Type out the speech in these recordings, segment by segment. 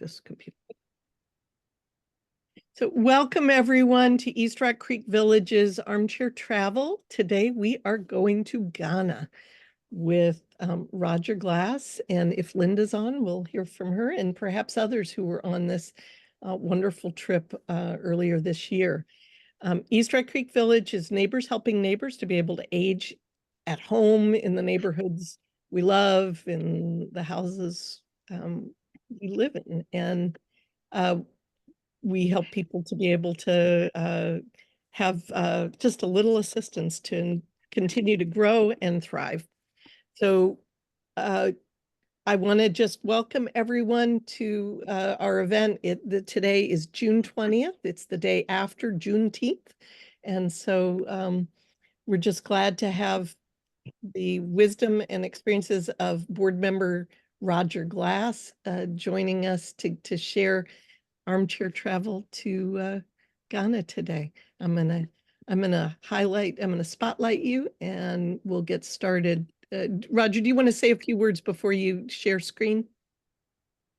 this computer. So welcome everyone to East Rock Creek Village's Armchair Travel. Today we are going to Ghana with Roger Glass, and if Linda's on, we'll hear from her and perhaps others who were on this wonderful trip earlier this year. East Rock Creek Village is neighbors helping neighbors to be able to age at home in the neighborhoods we love, in the houses we live in, and we help people to be able to have just a little assistance to continue to grow and thrive. So I want to just welcome everyone to our event. Today is June 20th. It's the day after Juneteenth. And so we're just glad to have the wisdom and experiences of board member Roger Glass joining us to share armchair travel to Ghana today. I'm gonna spotlight you, and we'll get started. Roger, do you want to say a few words before you share screen?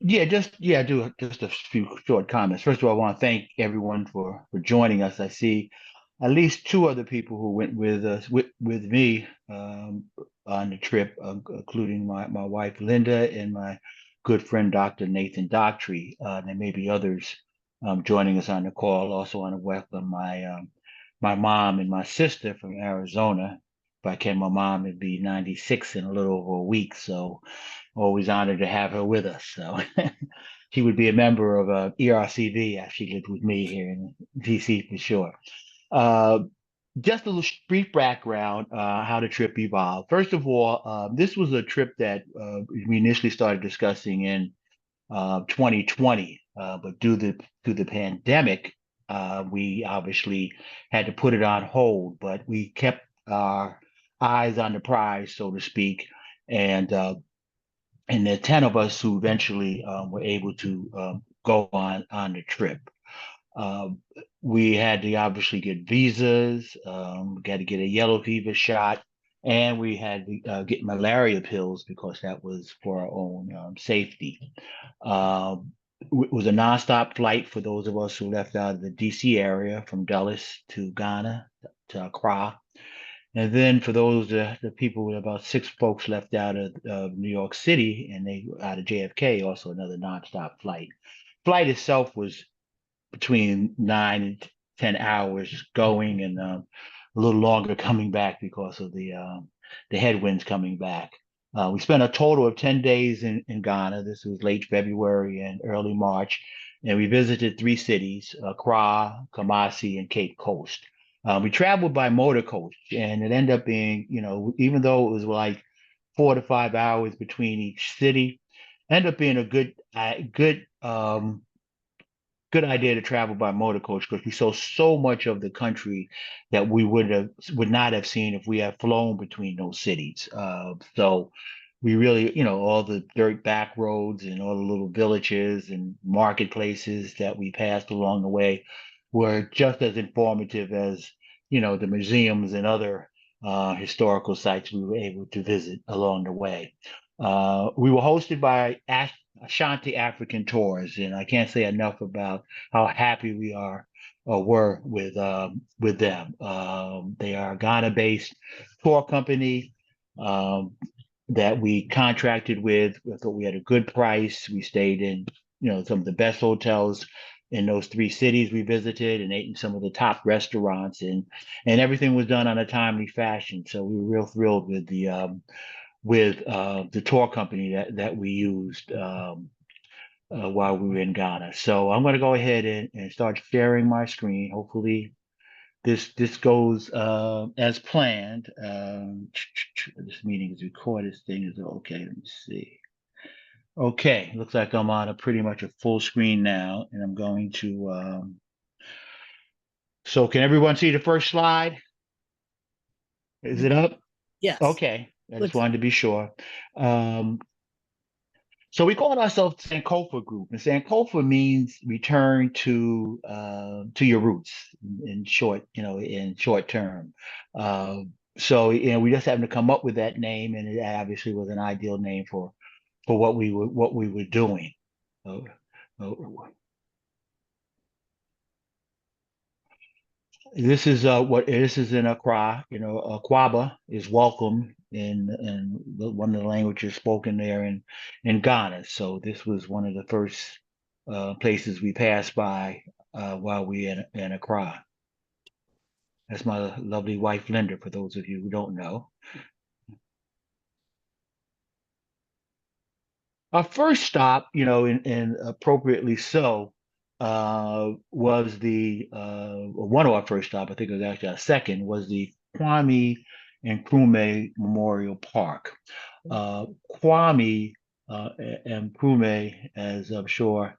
Do just a few short comments. First of all, I want to thank everyone for joining us. I see at least two other people who went with us with me on the trip, including my wife Linda and my good friend Dr. Nathan Doctrey. There may be others joining us on the call. Also want to welcome my mom and my sister from Arizona. If I can, my mom would be 96 in a little over a week, so always honored to have her with us. So she would be a member of ERCV as she lived with me here in DC for sure. Uh, just a little brief background, how the trip evolved. First of all, this was a trip that we initially started discussing in 2020, but due to the pandemic, we obviously had to put it on hold. But we kept our eyes on the prize, so to speak, and there are 10 of us who eventually were able to go on the trip. Um, we had to obviously get visas, we had to get a yellow fever shot, and we had to get malaria pills because that was for our own safety. It was a nonstop flight for those of us who left out of the DC area from Dulles to Ghana to Accra. And then for those the people, about six folks left out of New York City, and they out of JFK, also another nonstop flight. Flight itself was between 9 and 10 hours going, and a little longer coming back because of the headwinds coming back. We spent a total of 10 days in Ghana. This was late February and early March, and we visited three cities: Accra, Kumasi, and Cape Coast. We traveled by motor coach, and it ended up being, even though it was like 4 to 5 hours between each city, ended up being a good idea to travel by motor coach because we saw so much of the country that we would not have seen if we had flown between those cities. So we really, all the dirt back roads and all the little villages and marketplaces that we passed along the way were just as informative as, the museums and other historical sites we were able to visit along the way. We were hosted by Ashanti African Tours, and I can't say enough about how happy we are or were with them. They are a Ghana-based tour company that we contracted with. I thought we had a good price. We stayed in, some of the best hotels in those three cities we visited, and ate in some of the top restaurants, and everything was done on a timely fashion. So we were real thrilled with the tour company that we used while we were in Ghana. So I'm going to go ahead and start sharing my screen. Hopefully this goes as planned. This meeting is recorded. This thing is okay. Let me see. Okay, looks like I'm on pretty much a full screen now, and I'm going to. So can everyone see the first slide? Is it up? Yes. Okay, I just wanted to be sure. So we called ourselves Sankofa Group, and Sankofa means return to your roots in short, in short term. So we just happened to come up with that name, and it obviously was an ideal name for what we were doing. So, This is what this is in Accra. You know, Aquaba is welcome in one of the languages spoken there in Ghana. So this was one of the first places we passed by while we in Accra. That's my lovely wife, Linda, for those of you who don't know. Our first stop, you know, and appropriately so, was one of our first stop, I think it was actually our second, was the Kwame Nkrumah Memorial Park. Kwame Nkrumah, as I'm sure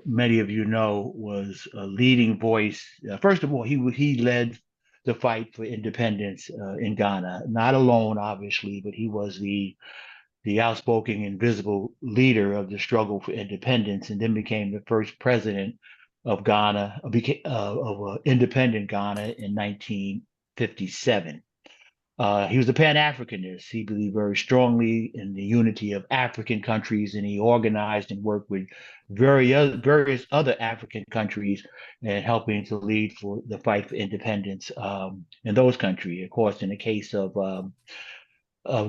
many of you know, was a leading voice. First of all, he led the fight for independence in Ghana, not alone, obviously, but he was the outspoken and visible leader of the struggle for independence, and then became the first president of Ghana, of independent Ghana in 1957. He was a Pan-Africanist. He believed very strongly in the unity of African countries, and he organized and worked with various other African countries and helping to lead for the fight for independence in those countries. Of course, in the case of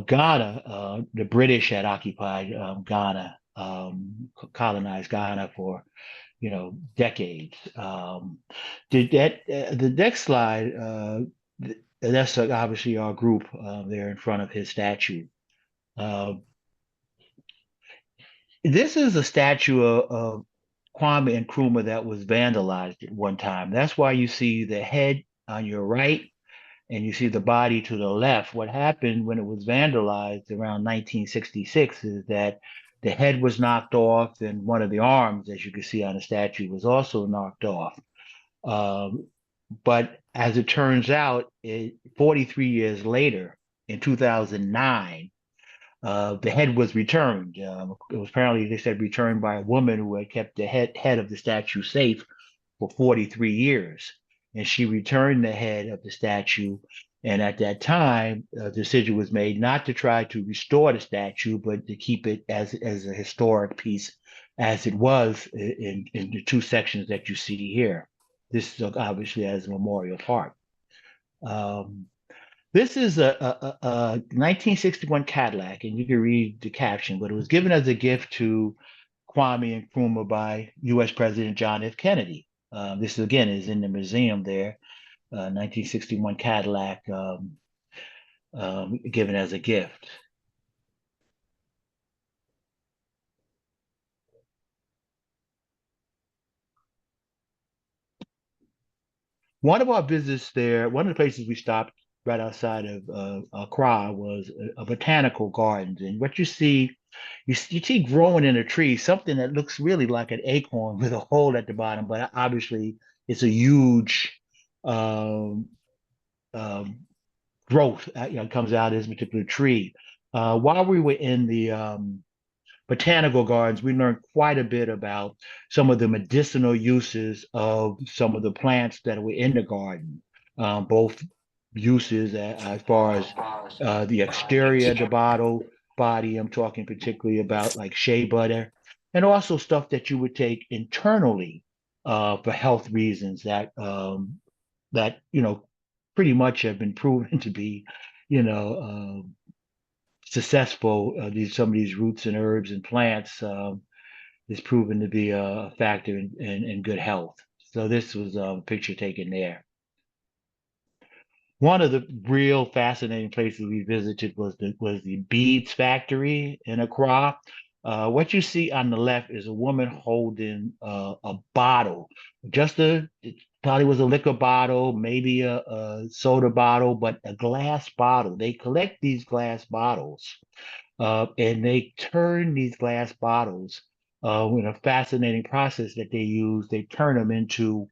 Ghana, the British had occupied Ghana, colonized Ghana for decades. The next slide, that's obviously our group there in front of his statue. This is a statue of Kwame Nkrumah that was vandalized at one time. That's why you see the head on your right and you see the body to the left. What happened when it was vandalized around 1966 is that the head was knocked off and one of the arms, as you can see on the statue, was also knocked off. But as it turns out, 43 years later, in 2009, the head was returned. It was apparently, they said, returned by a woman who had kept the head of the statue safe for 43 years. And she returned the head of the statue. And at that time, a decision was made not to try to restore the statue, but to keep it as a historic piece as it was in the two sections that you see here. This is obviously as a memorial park. This is a 1961 Cadillac, and you can read the caption, but it was given as a gift to Kwame Nkrumah by U.S. President John F. Kennedy. This again is in the museum there, 1961 Cadillac given as a gift. One of our visits there, one of the places we stopped right outside of Accra was a botanical gardens. And what you see, you see growing in a tree, something that looks really like an acorn with a hole at the bottom, but obviously it's a huge um, um, growth comes out of this particular tree. While we were in the botanical gardens, we learned quite a bit about some of the medicinal uses of some of the plants that were in the garden, both uses as far as the exterior of the body. I'm talking particularly about like shea butter, and also stuff that you would take internally for health reasons that pretty much have been proven to be you know successful. Some of these roots and herbs and plants is proven to be a factor in good health. So this was a picture taken there. One of the real fascinating places we visited was the beads factory in Accra. What you see on the left is a woman holding a bottle, it probably was a liquor bottle, maybe a soda bottle, but a glass bottle. They collect these glass bottles and they turn these glass bottles in a fascinating process that they use. They turn them into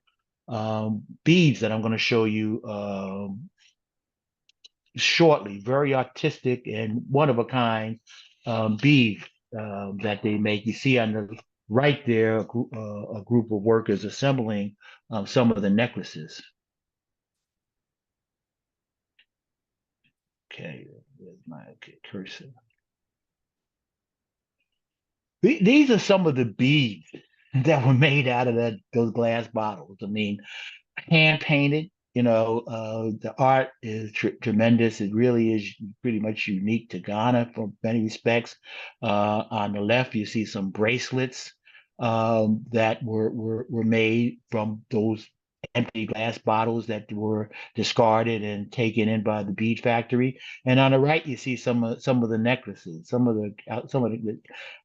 beads that I'm going to show you shortly. Very artistic and one of a kind beads that they make. You see on the right there a group of workers assembling some of the necklaces. Okay, there's my cursor. These are some of the beads that were made out of those glass bottles. I mean, hand painted. The art is tremendous. It really is pretty much unique to Ghana from many respects. On the left, you see some bracelets that were made from those empty glass bottles that were discarded and taken in by the bead factory. And on the right, you see some of the necklaces, some of the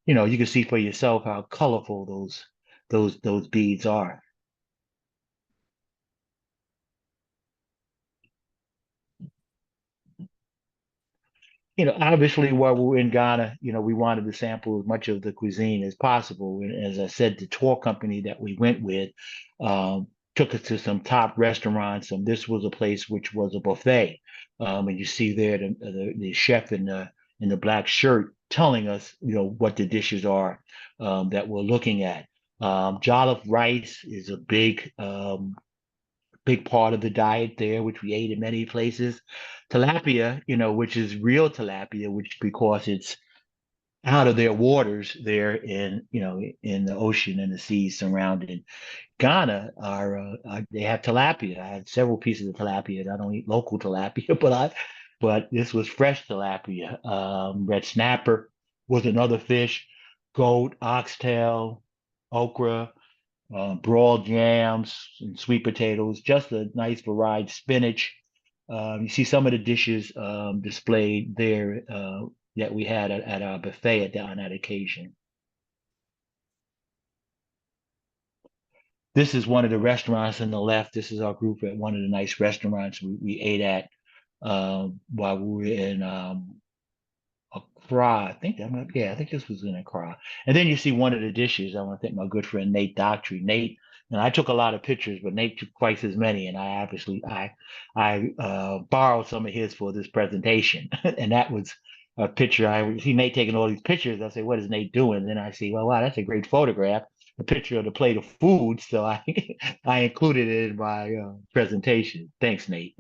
you can see for yourself how colorful those beads are. Obviously, while we were in Ghana, we wanted to sample as much of the cuisine as possible. And as I said, the tour company that we went with took us to some top restaurants. And this was a place which was a buffet. And you see there the chef in the black shirt telling us, what the dishes are that we're looking at. Jollof rice is a big part of the diet there, which we ate in many places. Tilapia, which is real tilapia, which because it's out of their waters there in the ocean and the seas surrounding Ghana they have tilapia. I had several pieces of tilapia. I don't eat local tilapia, but this was fresh tilapia. Red snapper was another fish, goat, oxtail, okra, broiled yams and sweet potatoes, just a nice variety, spinach. You see some of the dishes displayed there that we had at our buffet on that occasion. This is one of the restaurants on the left. This is our group at one of the nice restaurants we ate at while we were in Accra. I think this was in Accra. And then you see one of the dishes. I want to thank my good friend Nate Doctry. Nate, and I took a lot of pictures, but Nate took twice as many, and I borrowed some of his for this presentation, and that was a picture. I see Nate taking all these pictures. I say, "What is Nate doing?" And then I see, well, wow, that's a great photograph. A picture of the plate of food, so I I included it in my presentation. Thanks, Nate.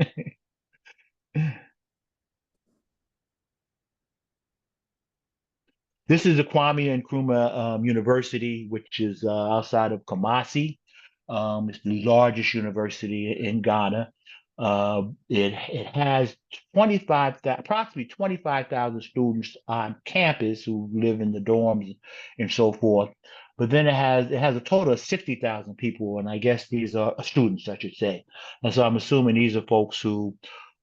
This is the Kwame Nkrumah University, which is outside of Kumasi. It's the largest university in Ghana. It has approximately 25,000 students on campus who live in the dorms and so forth. But then it has a total of 60,000 people, and I guess these are students, I should say. And so I'm assuming these are folks who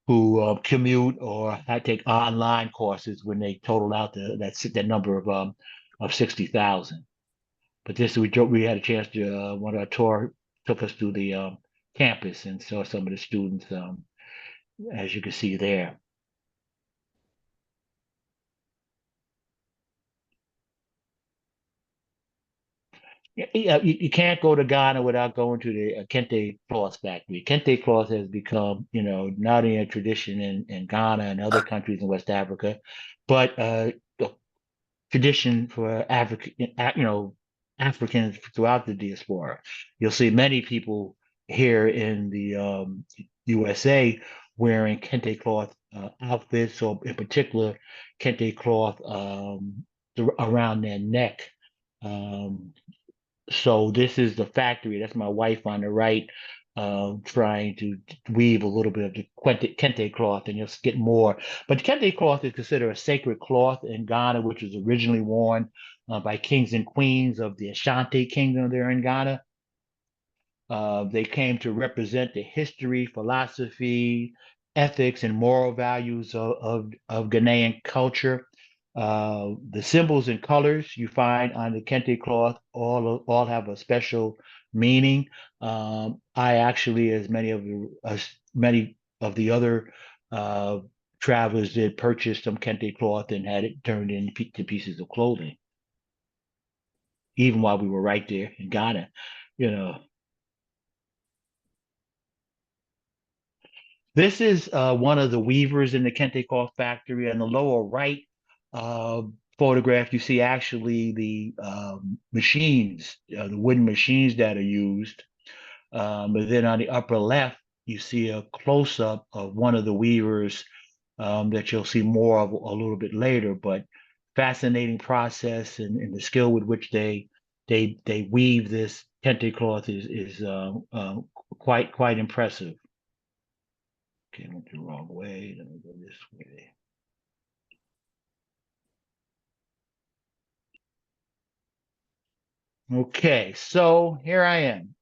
commute or take online courses when they total out that number of 60,000. But we had a chance to one of our tour took us through the campus and saw some of the students as you can see there. Yeah, you can't go to Ghana without going to the Kente cloth factory. Kente cloth has become, not only a tradition in Ghana and other countries in West Africa, but a tradition for Africans throughout the diaspora. You'll see many people here in the USA wearing kente cloth outfits, or in particular, kente cloth around their neck. Um, so this is the factory. That's my wife on the right, trying to weave a little bit of the kente cloth, and you'll get more. But kente cloth is considered a sacred cloth in Ghana, which was originally worn by kings and queens of the Ashanti Kingdom there in Ghana. They came to represent the history, philosophy, ethics, and moral values of Ghanaian culture. The symbols and colors you find on the kente cloth all have a special meaning. I actually, as many of the other travelers did, purchase some kente cloth and had it turned into pieces of clothing, even while we were right there in Ghana. You know, This is one of the weavers in the kente cloth factory. On the lower right uh, photograph, you see actually the machines, the wooden machines that are used. But then on the upper left, you see a close-up of one of the weavers that you'll see more of a little bit later. But fascinating process and the skill with which they they weave this kente cloth is quite impressive. Okay, I went the wrong way. Let me go this way. Okay, so here I am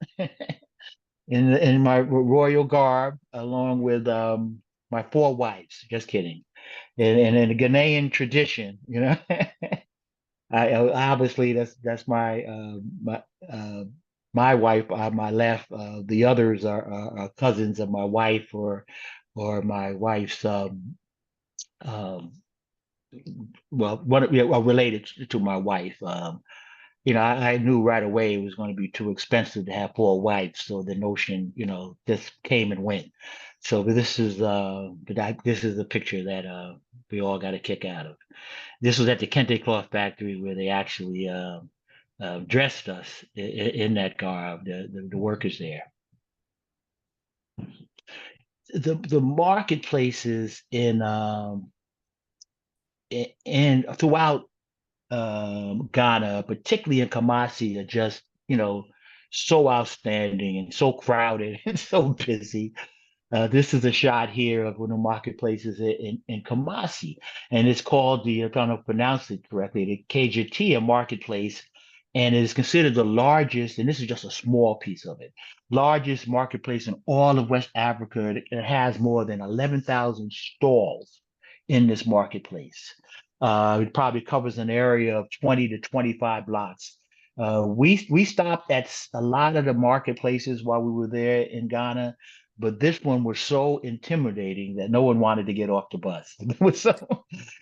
in my royal garb, along with my four wives. Just kidding. And in the Ghanaian tradition, obviously that's uh, my wife on my left. The others are cousins of my wife or my wife's um, well, one yeah, well, related to my wife. I knew right away it was going to be too expensive to have four wives, so the notion, just came and went. So this is the picture that we all got a kick out of. This was at the Kente Cloth Factory where they actually dressed us in that garb, the workers there. The marketplaces in throughout Ghana, particularly in Kumasi, are just, so outstanding and so crowded and so busy. This is a shot here of one of the marketplaces in Kumasi, and it's called if I don't pronounce it correctly, the Kejetia Marketplace, and it is considered the largest, and this is just a small piece of it, largest marketplace in all of West Africa. It has more than 11,000 stalls in this marketplace. It probably covers an area of 20 to 25 blocks. We stopped at a lot of the marketplaces while we were there in Ghana, but this one was so intimidating that no one wanted to get off the bus. It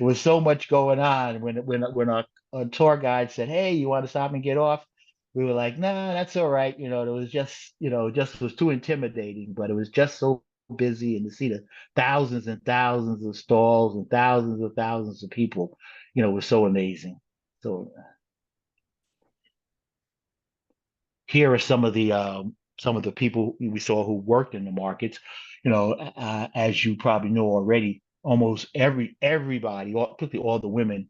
was so much going on. When our tour guide said, "Hey, you want to stop and get off?" We were like, "Nah, that's all right." It was just just was too intimidating. But it was just so busy, and to see the thousands and thousands of stalls and thousands of people, was so amazing. So here are some of the people we saw who worked in the markets. As you probably know already, almost everybody, particularly all the women,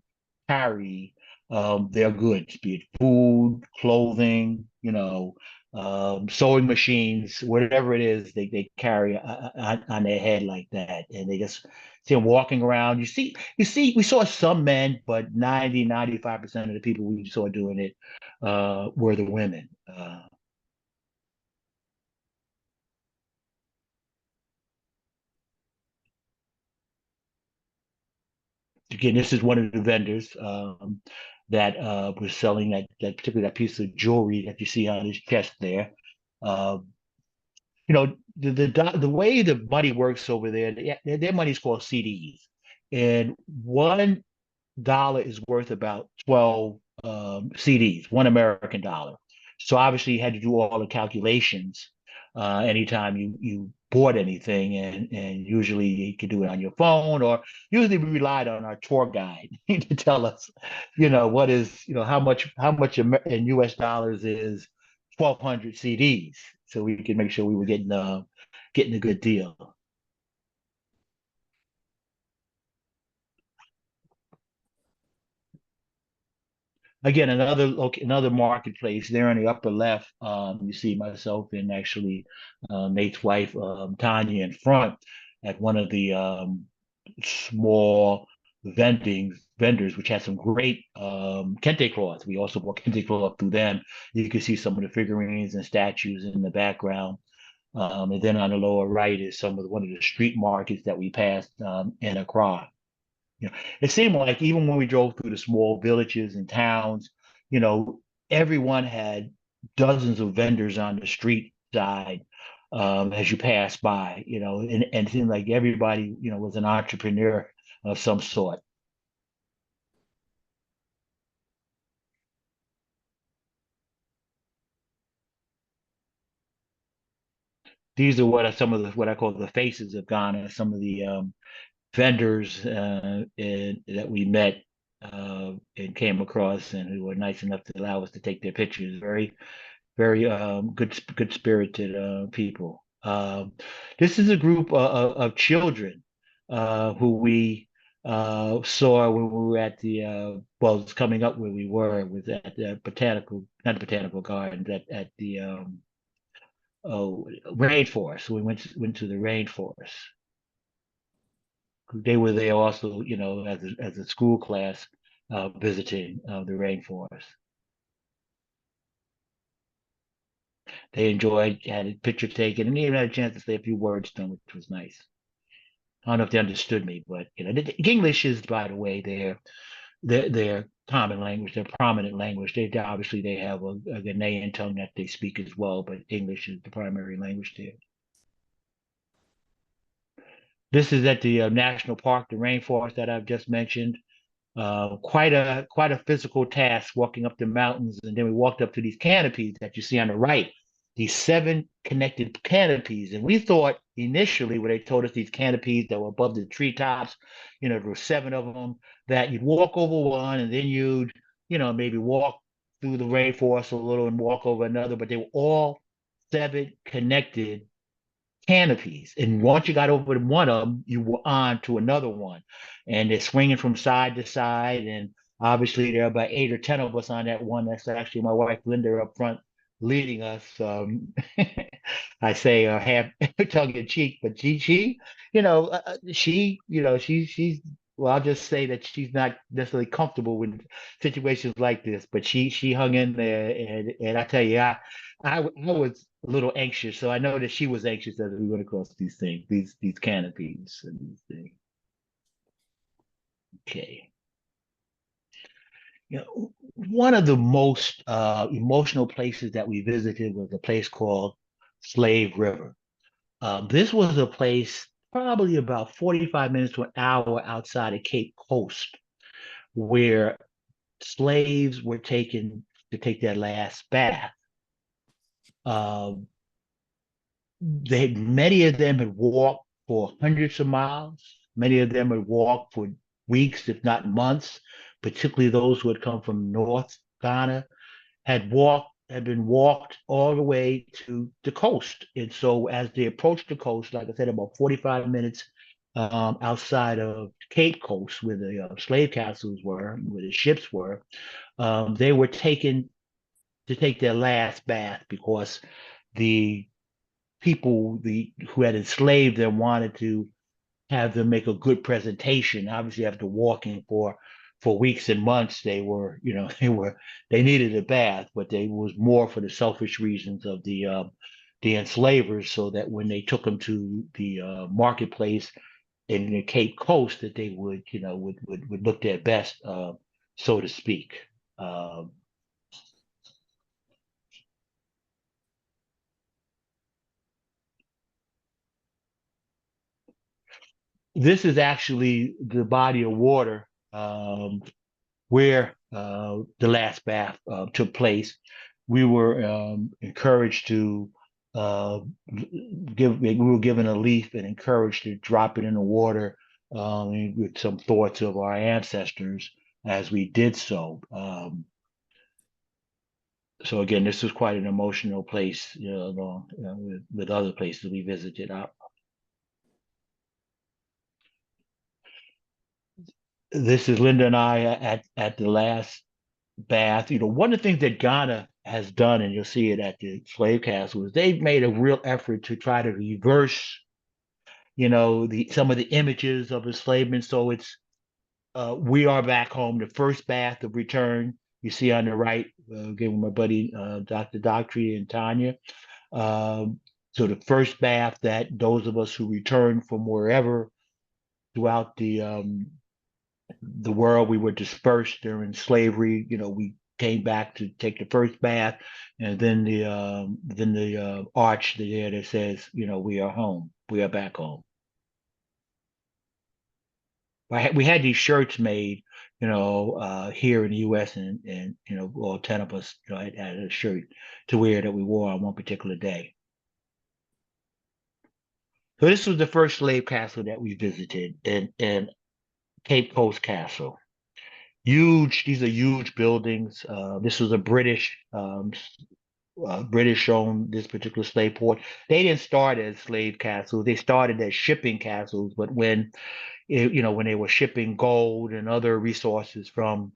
carry their goods, be it food, clothing, sewing machines, whatever it is, they carry on their head like that, and they just see them walking around. We saw some men, but 95% of the people we saw doing it were the women. Again, this is one of the vendors that was selling particularly that piece of jewelry that you see on his chest there. Uh, the way the money works over there, their money is called CDs, and $1 is worth about 12 CDs, $1 American. So obviously you had to do all the calculations anytime you bought anything, and usually you could do it on your phone, or usually we relied on our tour guide to tell us, what is, how much in US dollars is 1,200 CDs, so we could make sure we were getting a good deal. Again, another marketplace there in the upper left. You see myself and actually Nate's wife, Tanya, in front at one of the small vendors, which had some great kente cloths. We also bought kente cloth through them. You can see some of the figurines and statues in the background. And then on the lower right is one of the street markets that we passed in Accra. It seemed like even when we drove through the small villages and towns, you know, everyone had dozens of vendors on the street side as you pass by, and it seemed like everybody, was an entrepreneur of some sort. These are some of what I call the faces of Ghana, some of the vendors that we met and came across, and who were nice enough to allow us to take their pictures. Very, very good spirited people. This is a group of children who we saw when we were at the well, it's coming up where we were was at the not the botanical gardens, at the rainforest. So we went to the rainforest. They were there also, as a school class, visiting the rainforest. They enjoyed, had a picture taken, and even had a chance to say a few words to them, which was nice. I don't know if they understood me, but English is, by the way, their common language, their prominent language. Obviously they have a Ghanaian tongue that they speak as well, but English is the primary language there. This is at the national park, the rainforest that I've just mentioned. Quite a physical task walking up the mountains, and then we walked up to these canopies that you see on the right. These seven connected canopies, and we thought initially when they told us these canopies that were above the treetops, there were seven of them, that you'd walk over one and then you'd, maybe walk through the rainforest a little and walk over another, but they were all seven connected canopies. And once you got over to one of them, you were on to another one. And they're swinging from side to side. And obviously, there are about 8 or 10 of us on that one. That's actually my wife, Linda, up front leading us. I say half tongue in cheek, but she's, well, I'll just say that she's not necessarily comfortable with situations like this, but she hung in there. And I tell you, I was a little anxious, so I know that she was anxious as we went across these things, these canopies and these things. Okay. One of the most emotional places that we visited was a place called Slave River. This was a place probably about 45 minutes to an hour outside of Cape Coast, where slaves were taken to take their last bath. Um, many of them had walked for hundreds of miles. Many of them had walked for weeks, if not months, particularly those who had come from North Ghana, had been walked all the way to the coast. And so as they approached the coast, like I said, about 45 minutes outside of Cape Coast, where the slave castles were, where the ships were, they were taken to take their last bath because the who had enslaved them wanted to have them make a good presentation. Obviously, after walking for weeks and months, they were, they needed a bath, but they was more for the selfish reasons of the enslavers, so that when they took them to the marketplace in the Cape Coast, that they would, would look their best, so to speak. Um, this is actually the body of water where the last bath took place. We were encouraged to we were given a leaf and encouraged to drop it in the water with some thoughts of our ancestors as we did so. So again, this was quite an emotional place, along, with other places we visited. This is Linda and I at the last bath. One of the things that Ghana has done, and you'll see it at the slave castle, is they've made a real effort to try to reverse, the some of the images of enslavement. So it's we are back home. The first bath of return you see on the right, again with my buddy Dr. Doctry and Tanya. So the first bath that those of us who return from wherever throughout the world. We were dispersed during slavery. We came back to take the first bath, and then the arch there that says, we are home. We are back home. We had these shirts made, here in the U.S. and all 10 of us had a shirt to wear that we wore on one particular day. So this was the first slave castle that we visited in Cape Coast Castle. Huge, these are huge buildings. This was a British British owned this particular slave port. They didn't start as slave castles. They started as shipping castles. But when they were shipping gold and other resources from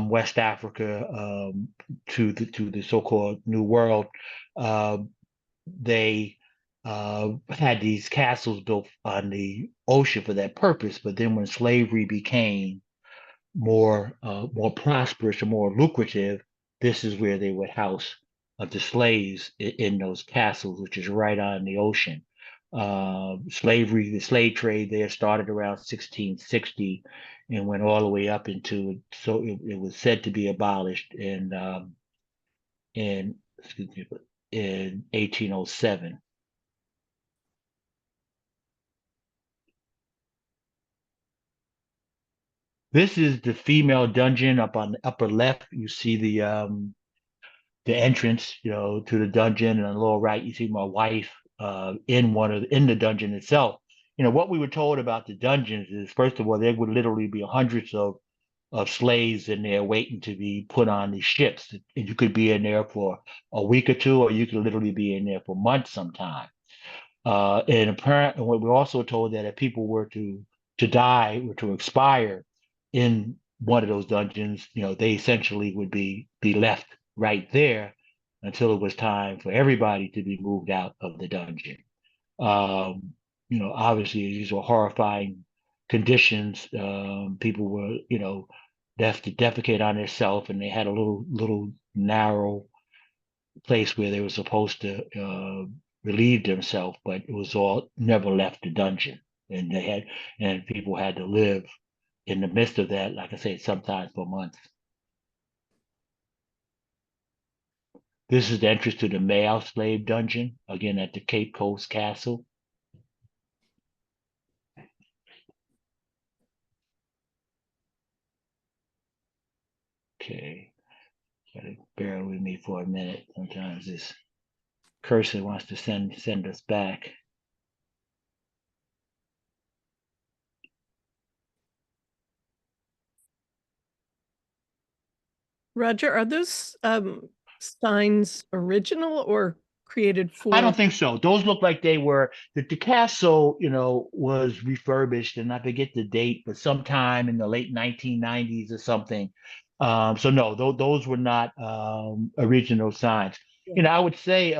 West Africa to the so-called New World, uh, they had these castles built on the ocean for that purpose. But then when slavery became more prosperous and more lucrative, this is where they would house the slaves in those castles, which is right on the ocean. The slave trade there started around 1660 and went all the way up into so it was said to be abolished in excuse me, in 1807. This is the female dungeon up on the upper left. You see the entrance, to the dungeon, and on the lower right, you see my wife in the dungeon itself. What we were told about the dungeons is, first of all, there would literally be hundreds of slaves in there waiting to be put on these ships. And you could be in there for a week or two, or you could literally be in there for months sometime. And what we're also told that if people were to die or to expire in one of those dungeons, they essentially would be left right there until it was time for everybody to be moved out of the dungeon. Obviously these were horrifying conditions. People were, left to defecate on themselves, and they had a little narrow place where they were supposed to relieve themselves, but it was all never left the dungeon, and people had to live in the midst of that, like I said, sometimes for months. This is the entrance to the male slave dungeon, again at the Cape Coast Castle. Okay, gotta bear with me for a minute. Sometimes this cursor wants to send us back. Roger, are those signs original or created I for? don't think so. Those look like they were the castle, was refurbished, and I forget the date, but sometime in the late 1990s or something. So no, those were not original signs. Yeah. I would say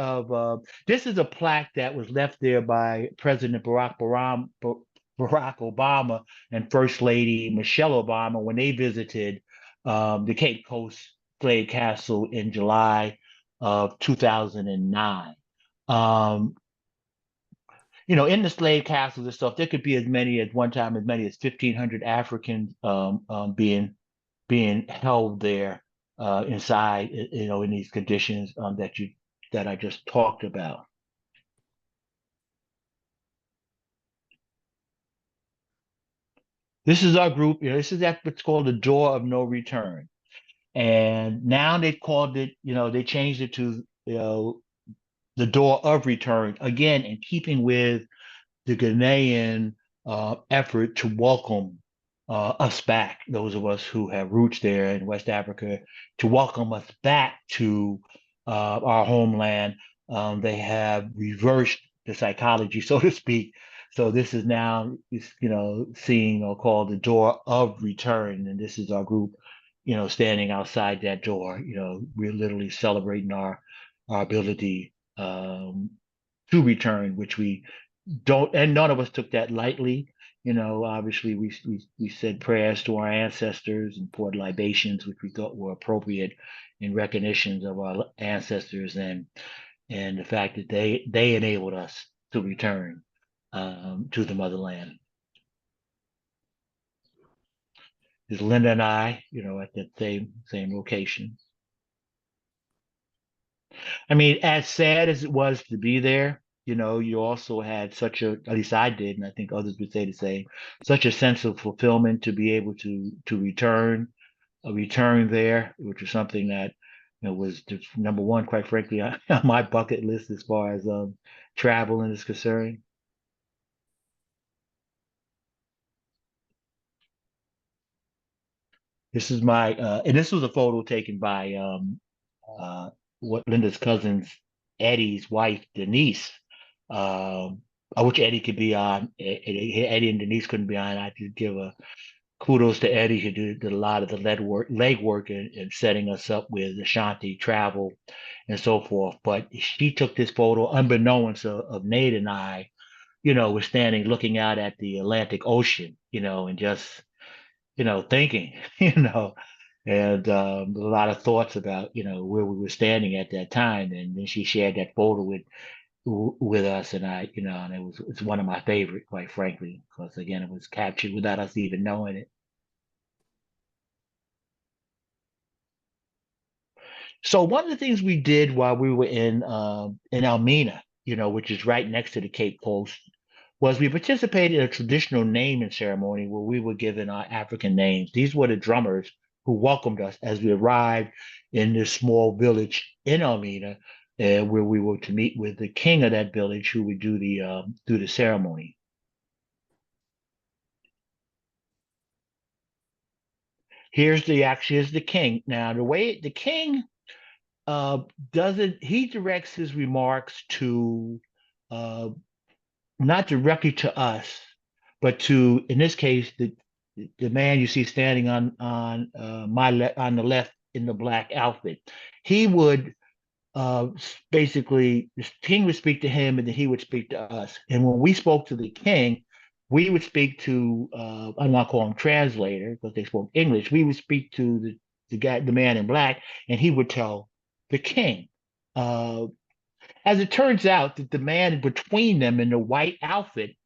this is a plaque that was left there by President Barack Obama and First Lady Michelle Obama when they visited the Cape Coast Slave Castle in July of 2009. Um, in the slave castles and stuff, there could be as many at one time, as many as 1,500 Africans being held there inside, in these conditions that I just talked about. This is our group. This is what's called the door of no return, and now they've called it. They changed it to the door of return, again in keeping with the Ghanaian effort to welcome us back, those of us who have roots there in West Africa, to welcome us back to our homeland. They have reversed the psychology, so to speak. So this is now, seen or called the door of return, and this is our group, standing outside that door. We're literally celebrating our ability to return, which we don't, and none of us took that lightly. Obviously we said prayers to our ancestors and poured libations, which we thought were appropriate in recognitions of our ancestors and the fact that they enabled us to return to the motherland. Is Linda and I, at that same location. I mean, as sad as it was to be there, you also had at least I did, and I think others would say the same, such a sense of fulfillment to be able to return there, which is something that, was the number one, quite frankly, on my bucket list as far as traveling is concerned. This is and this was a photo taken by what Linda's cousin's Eddie's wife, Denise. I wish Eddie could be on. Eddie and Denise couldn't be on. I could give a kudos to Eddie who did a lot of the leg work and setting us up with Ashanti travel and so forth. But she took this photo unbeknownst of Nate and I, we're standing looking out at the Atlantic Ocean, and just, thinking, and a lot of thoughts about, where we were standing at that time. And then she shared that photo with us, and and it's one of my favorite, quite frankly, because again, it was captured without us even knowing it. So one of the things we did while we were in Almena, which is right next to the Cape Coast, was we participated in a traditional naming ceremony where we were given our African names. These were the drummers who welcomed us as we arrived in this small village in Almena, where we were to meet with the king of that village, who would do the ceremony. Here's the king. Now, the way the king doesn't he directs his remarks to uh, not directly to us, but to, in this case, the man you see standing on the left in the black outfit. He would basically, the king would speak to him, and then he would speak to us. And when we spoke to the king, we would speak to I don't want to call him translator because they spoke English. We would speak to the man in black, and he would tell the king. Uh, as it turns out, that the man between them in the white outfit,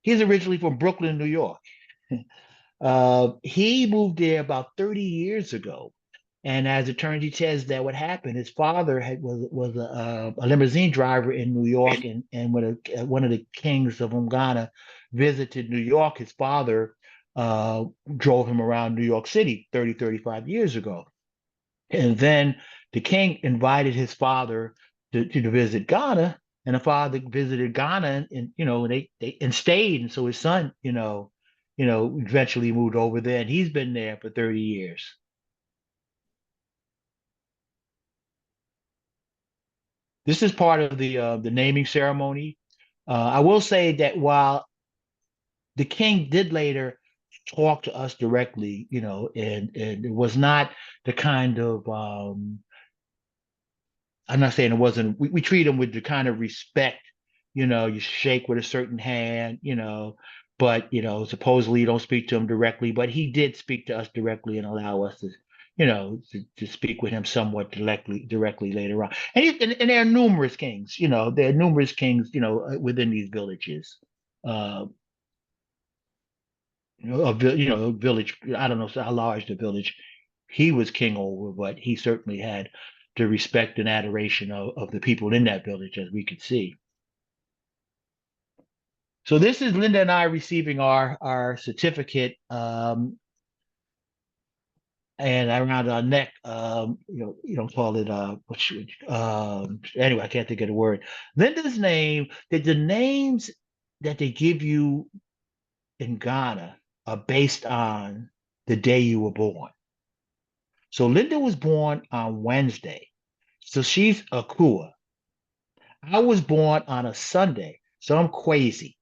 he's originally from Brooklyn, New York. He moved there about 30 years ago. And as it turns, he says that what happened, his father was a limousine driver in New York, and when one of the kings of Ghana visited New York, his father drove him around New York City 35 years ago. And then the king invited his father to visit Ghana, and the father visited Ghana, and they and stayed, and so his son, eventually moved over there, and he's been there for 30 years. This is part of the naming ceremony. I will say that while the king did later talk to us directly, and it was not the kind of I'm not saying it wasn't, we treat him with the kind of respect, you shake with a certain hand, but, supposedly you don't speak to him directly, but he did speak to us directly and allow us to, to speak with him somewhat directly later on. And there are numerous kings, there are numerous kings, within these villages. Uh, a village, I don't know how large the village he was king over, but he certainly had the respect and adoration of the people in that village, as we could see. So this is Linda and I receiving our certificate, and around our neck, you don't call it anyway, I can't think of the word. Linda's name, the names that they give you in Ghana are based on the day you were born. So Linda was born on Wednesday. So she's a Kua. I was born on a Sunday. So I'm crazy.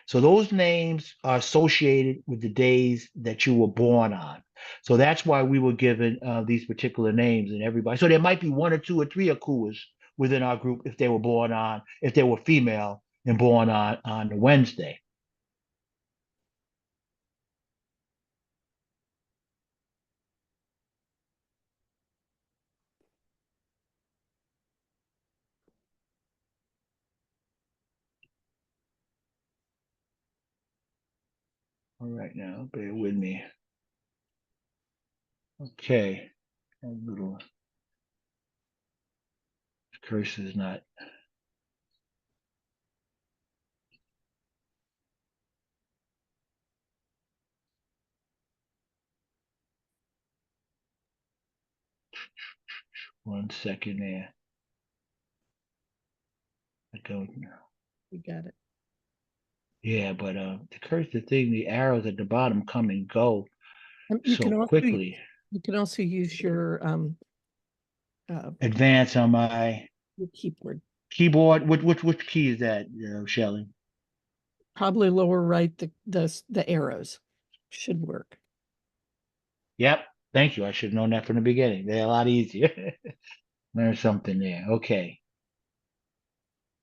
So those names are associated with the days that you were born on. So that's why we were given these particular names, and everybody. So there might be one or two or three Akuas within our group if they were female and born on Wednesday. All right, now bear with me. Okay, a little cursor is not. One second there. I don't know. You got it. Yeah, but the thing, the arrows at the bottom come and go You so can also quickly. you can also use your advance on my your keyboard. keyboard. Which key is that, Shelley? Probably lower right, the arrows should work. Yep. Thank you. I should have known that from the beginning. They're a lot easier. Learn something there. Okay.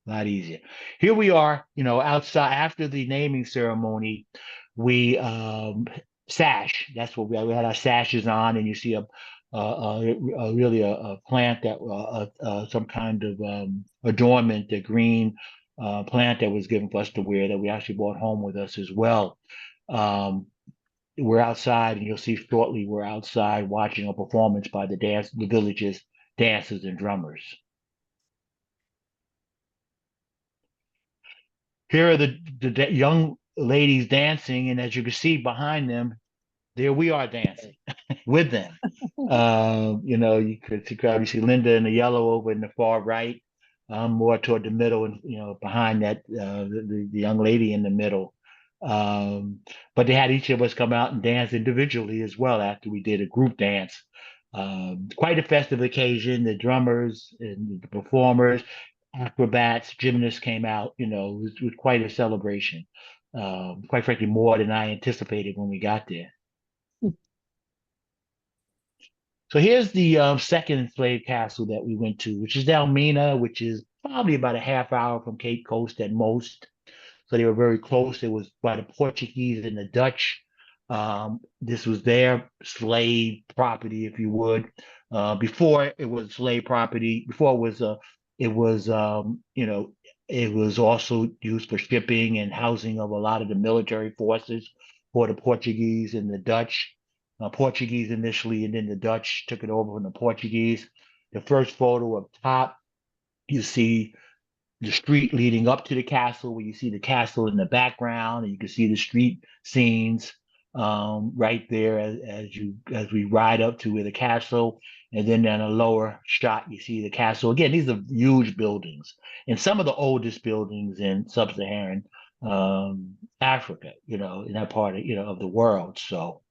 A lot easier. Here we are, outside after the naming ceremony. We sash. That's what we had our sashes on, and you see really a plant that some kind of adornment, the green plant that was given for us to wear that we actually brought home with us as well. Um, we're outside, and you'll see shortly we're outside watching a performance by the village's dancers and drummers. Here are the young ladies dancing, and as you can see behind them, there we are dancing with them. You could probably see Linda in the yellow over in the far right, more toward the middle, and behind that, the young lady in the middle. Um, but they had each of us come out and dance individually as well after we did a group dance. Quite a festive occasion. The drummers and the performers, acrobats, gymnasts came out. It was quite a celebration. Quite frankly, more than I anticipated when we got there. So here's the second enslaved castle that we went to, which is Dalmena, which is probably about a half hour from Cape Coast at most. So they were very close. It was by the Portuguese and the Dutch. This was their slave property, if you would. Before it was slave property, before it was, it was also used for shipping and housing of a lot of the military forces for the Portuguese and the Dutch. Portuguese initially, and then the Dutch took it over from the Portuguese. The first photo up top, you see the street leading up to the castle, where you see the castle in the background, and you can see the street scenes right there as we ride up to where the castle, and then in a lower shot you see the castle. Again, these are huge buildings, and some of the oldest buildings in sub-Saharan Africa, in that part of the world. So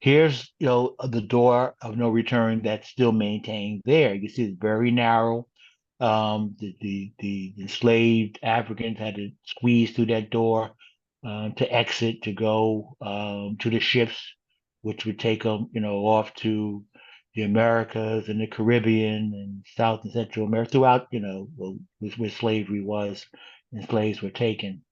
here's the door of no return that's still maintained there. You see it's very narrow. The enslaved Africans had to squeeze through that door to exit to go to the ships, which would take them, off to the Americas and the Caribbean and South and Central America throughout, where slavery was and slaves were taken.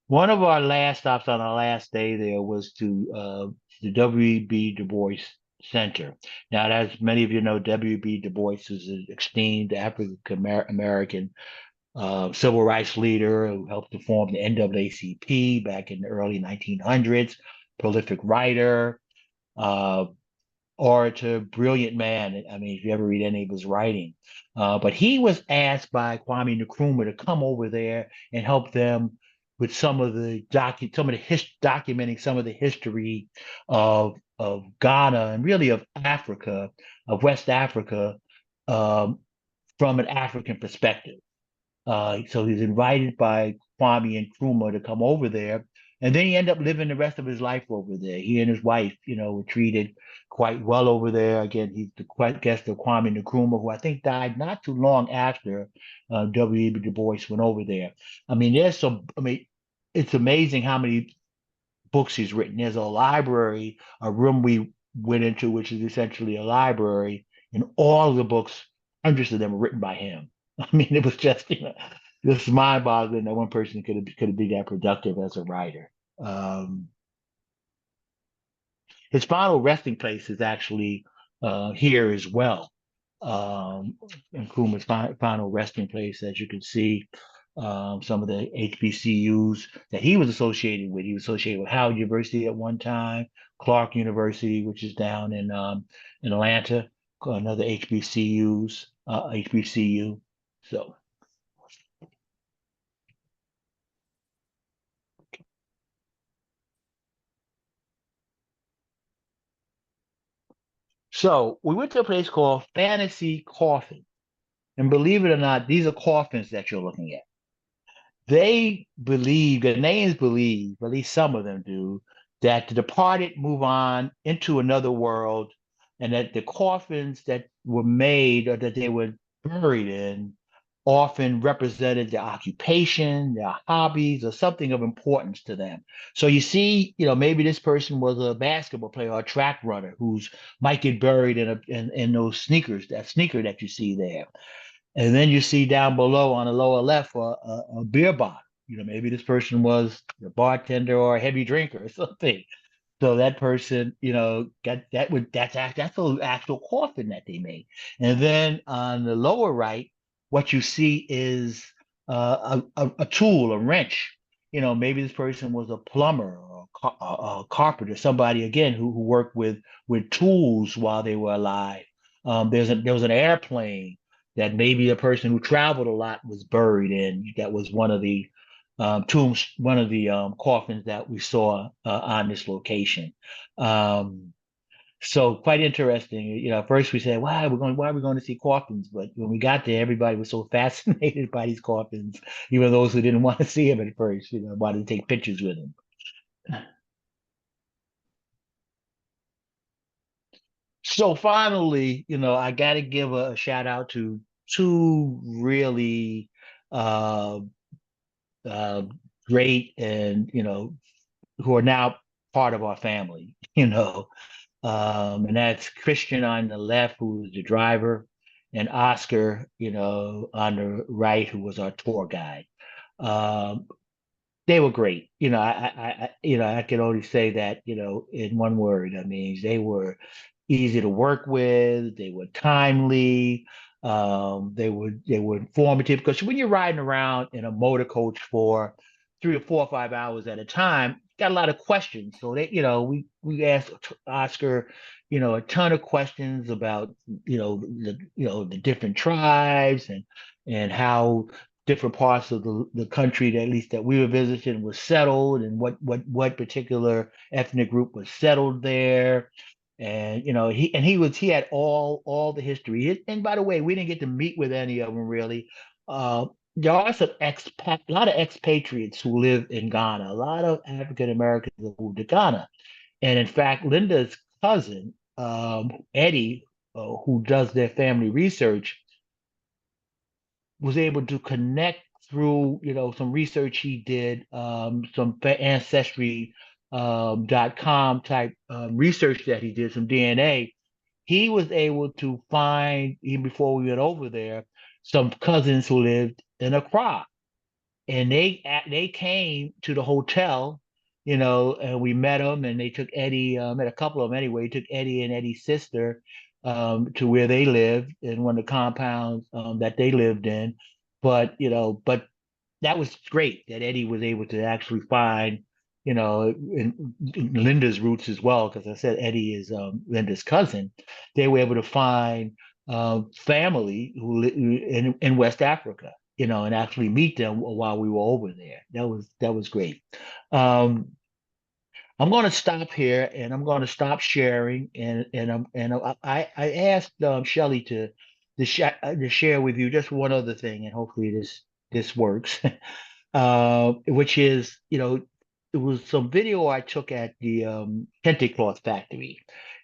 One of our last stops on our last day there was to the W.B. Du Bois Center. Now, as many of you know, W.B. Du Bois is an esteemed African American civil rights leader who helped to form the NAACP back in the early 1900s, prolific writer, uh, orator, brilliant man. I mean, if you ever read any of his writing. But he was asked by Kwame Nkrumah to come over there and help them with documenting some of the history of Ghana and really of Africa, of West Africa, um, from an African perspective. So he's invited by Kwame Nkrumah to come over there. And then he ended up living the rest of his life over there. He and his wife, were treated quite well over there. Again, he's the guest of Kwame Nkrumah, who I think died not too long after W.E.B. Du Bois went over there. I mean, it's amazing how many books he's written. There's a library, a room we went into, which is essentially a library, and all of the books, hundreds of them, were written by him. I mean, it was just, just mind-boggling that one person could have been that productive as a writer. Um, his final resting place is actually here as well. Nkrumah's final resting place, as you can see, some of the HBCUs that he was associated with. He was associated with Howard University at one time, Clark University, which is down in Atlanta, another HBCU. So we went to a place called Fantasy Coffin. And believe it or not, these are coffins that you're looking at. they believe, Ghanaians believe, at least some of them do, that the departed move on into another world, and that the coffins that were made or that they were buried in often represented their occupation, their hobbies, or something of importance to them. So you see, maybe this person was a basketball player or a track runner who's might get buried in those sneakers, that sneaker that you see there. And then you see down below on the lower left a beer bottle. Maybe this person was a bartender or a heavy drinker or something. So that person, got that's an actual coffin that they made. And then on the lower right, what you see is a tool, a wrench. Maybe this person was a plumber or a carpenter, somebody again who worked with tools while they were alive. There was an airplane that maybe a person who traveled a lot was buried in. That was one of the tombs, one of the coffins that we saw on this location. Um, so quite interesting. First we said, why are we going to see coffins? But when we got there, everybody was so fascinated by these coffins, even those who didn't want to see them at first, wanted to take pictures with them. So finally, I got to give a shout out to two really uh, uh, great and who are now part of our family, and that's Christian on the left, who was the driver, and Oscar, on the right, who was our tour guide. Um, they were great. I can only say that, in one word. I mean, they were easy to work with. They were timely. They were informative because when you're riding around in a motor coach for 3 or 4 or 5 hours at a time, got a lot of questions. So we asked Oscar, a ton of questions about the different tribes and how different parts of the country that at least that we were visiting was settled, and what particular ethnic group was settled there. And he had all the history. And by the way, we didn't get to meet with any of them really. There are some a lot of expatriates who live in Ghana. A lot of African Americans have moved to Ghana. And in fact, Linda's cousin, Eddie, who does their family research, was able to connect through some research he did, some ancestry .com type research that he did, some DNA. He was able to find, even before we went over there, some cousins who lived in Accra, and they came to the hotel, and we met them, and they took Eddie, met a couple of them anyway. Took Eddie and Eddie's sister to where they lived in one of the compounds that they lived in. But that was great that Eddie was able to actually find, in Linda's roots as well, because I said Eddie is Linda's cousin. They were able to find family who in West Africa, and actually meet them while we were over there. That was great. Um, I'm going to stop here, and I'm going to stop sharing, and I asked Shelley to share with you just one other thing, and hopefully this works. Which is, it was some video I took at the kente cloth factory.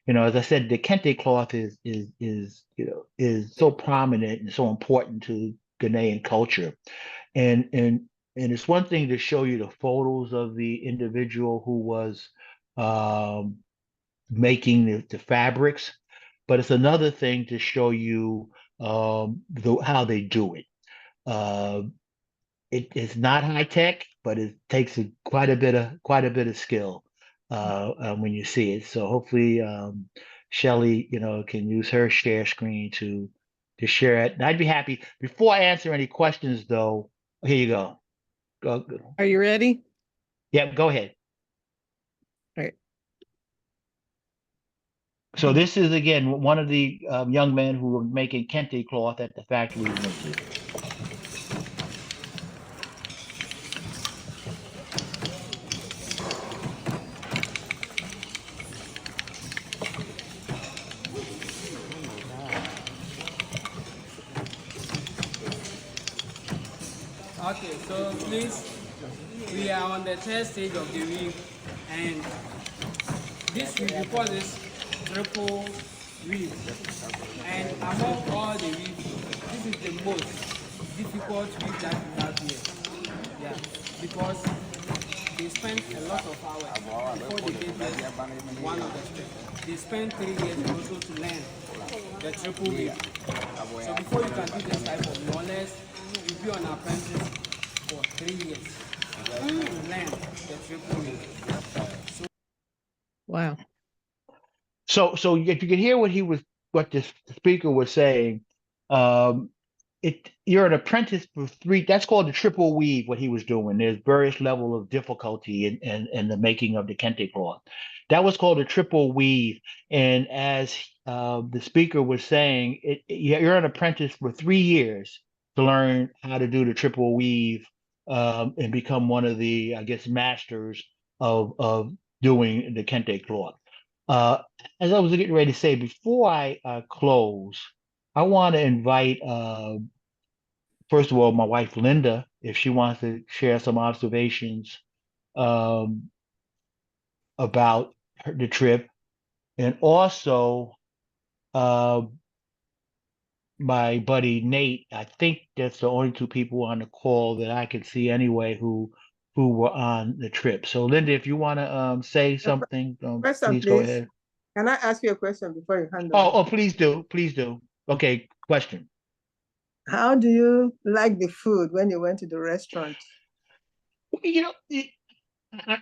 As I said, the kente cloth is so prominent and so important to Ghanaian culture, and it's one thing to show you the photos of the individual who was um, making the fabrics, but it's another thing to show you how they do it. Uh, it's not high tech, but it takes quite a bit of skill when you see it. So hopefully, Shelley, can use her share screen to share it. And I'd be happy. Before I answer any questions, though, here you go. Go. Are you ready? Yeah, go ahead. All right. So this is again one of the young men who were making kente cloth at the factory we went to. Okay, So please, we are on the third stage of the weave, and this weave, we call this triple weave. And among all the weaves, this is the most difficult weave that we have here. Yeah, because they spent a lot of hours before they did this one of the steps. They spent 3 years also to learn the triple weave. So before you can do this type of knowledge, you be on apprentice for 3 years to learn the triple weave. Wow. So if you could hear what the speaker was saying, um, you're an apprentice for 3. That's called the triple weave. What he was doing. There's various level of difficulty in the making of the kente cloth. That was called a triple weave. And as the speaker was saying, you're an apprentice for 3 years to learn how to do the triple weave, and become one of the, I guess, masters of doing the kente cloth. Uh, as I was getting ready to say, before I close, I want to invite, first of all, my wife Linda, if she wants to share some observations um, about the trip, and also uh, my buddy Nate. I think that's the only 2 people on the call that I could see anyway who were on the trip. So, Linda, if you want to say something, Question, please go please. ahead. Can I ask you a question before you hand Oh, over? please do, please do. Okay, question. How do you like the food when you went to the restaurant? You know,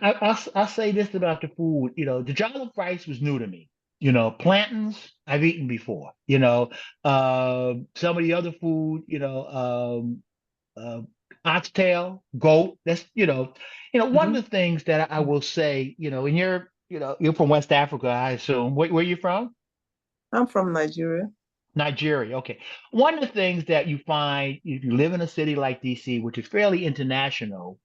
I'll say this about the food. You know, the jollof rice was new to me. You know, plantains I've eaten before. You know, some of the other food. You know, oxtail, goat. That's one of the things that I will say. You know, and you're from West Africa, I assume. Where you from? I'm from Nigeria. Nigeria. Okay. One of the things that you find if you live in a city like DC, which is fairly international,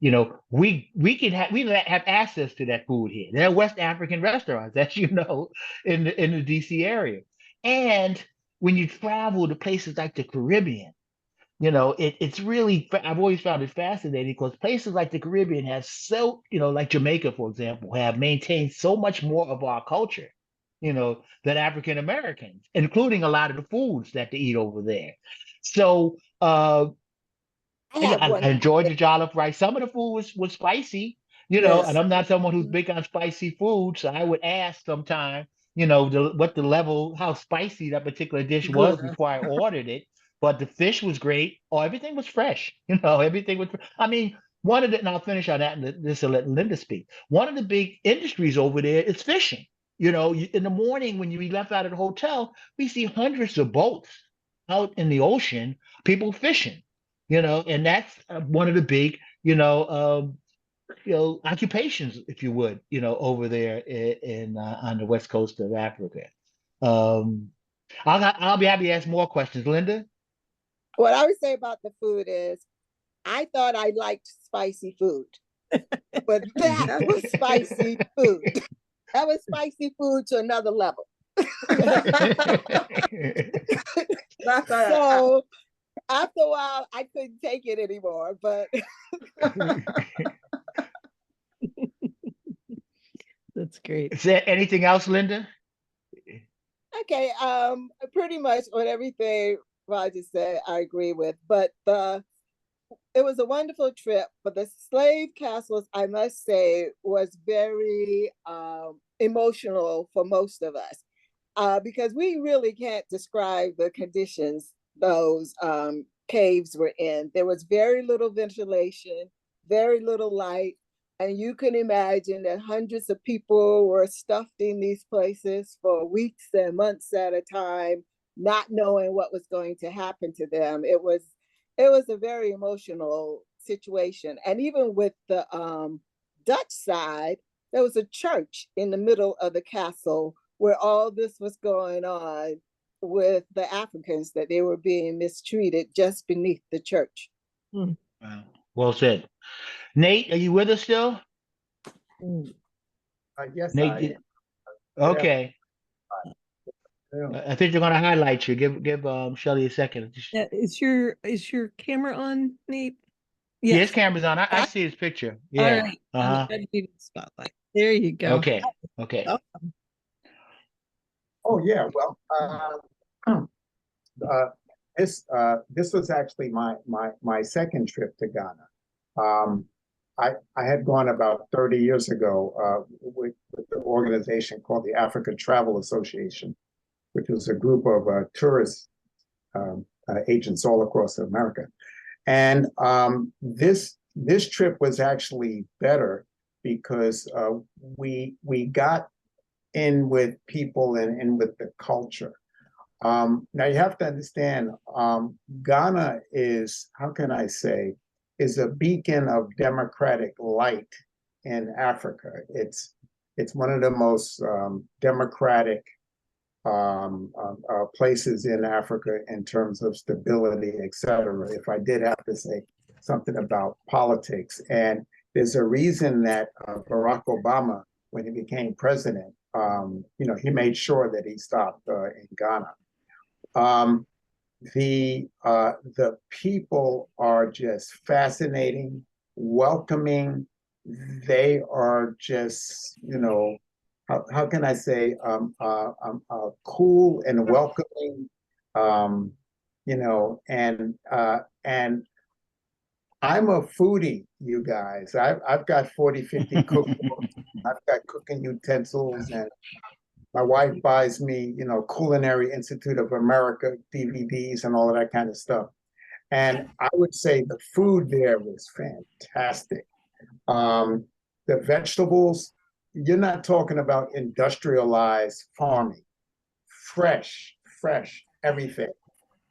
we have access to that food here. There are West African restaurants, as you know, in the DC area. And when you travel to places like the Caribbean, it's really, I've always found it fascinating because places like the Caribbean have like Jamaica, for example, have maintained so much more of our culture, than African Americans, including a lot of the foods that they eat over there. So, I yeah, have one. I enjoyed the jollof rice. Some of the food was spicy, and Yes. I'm not someone who's big on spicy food, so I would ask sometime, what the level, how spicy that particular dish was Good. before I ordered it. But the fish was great. Oh, everything was fresh. Everything was. I mean, and I'll finish on that, and this will let Linda speak. One of the big industries over there is fishing. In the morning when you left out of the hotel, we see hundreds of boats out in the ocean, people fishing. And that's one of the big, occupations, if you would, over there in on the west coast of Africa. Um, I'll be happy to ask more questions, Linda. What I would say about the food is I thought I liked spicy food, but that was spicy food. That was spicy food to another level. That's all right. So after a while, I couldn't take it anymore. But That's great. Is there anything else, Linda? okay, pretty much on everything Roger said, I agree with. But it was a wonderful trip. But the slave castles, I must say, was very emotional for most of us because we really can't describe the conditions those caves were in. There was very little ventilation, very little light. And you can imagine that hundreds of people were stuffed in these places for weeks and months at a time, not knowing what was going to happen to them. It was a very emotional situation. And even with the Dutch side, there was a church in the middle of the castle where all this was going on with the Africans, that they were being mistreated just beneath the church. Mm. Wow. Well said. Nate, are you with us still? Yes, Nate, I am. okay. I think they're going to highlight you. Give Shelley a second. Is your camera on, Nate? Yeah, Yes. his camera's on. I Ah, see his picture. all Yeah. right. Uh-huh. Add you to the spotlight. There you go. Okay. Okay. Oh, Oh yeah, well, uh, this was actually my second trip to Ghana. Um, I had gone about 30 years ago with the organization called the Africa Travel Association, which was a group of tourist agents all across America. And this trip was actually better because we got in with people and in with the culture. Now you have to understand, Ghana is, how can I say, is a beacon of democratic light in Africa. It's one of the most democratic places in Africa in terms of stability, et cetera. If I did have to say something about politics, and there's a reason that Barack Obama, when he became president, he made sure that he stopped in Ghana. The people are just fascinating, welcoming. They are just, how can I say, cool and welcoming. Um, and I'm a foodie, you guys. I've got 40, 50 cookbooks. I've got cooking utensils, and my wife buys me, Culinary Institute of America DVDs and all of that kind of stuff. And I would say the food there was fantastic. The vegetables, you're not talking about industrialized farming, fresh, everything.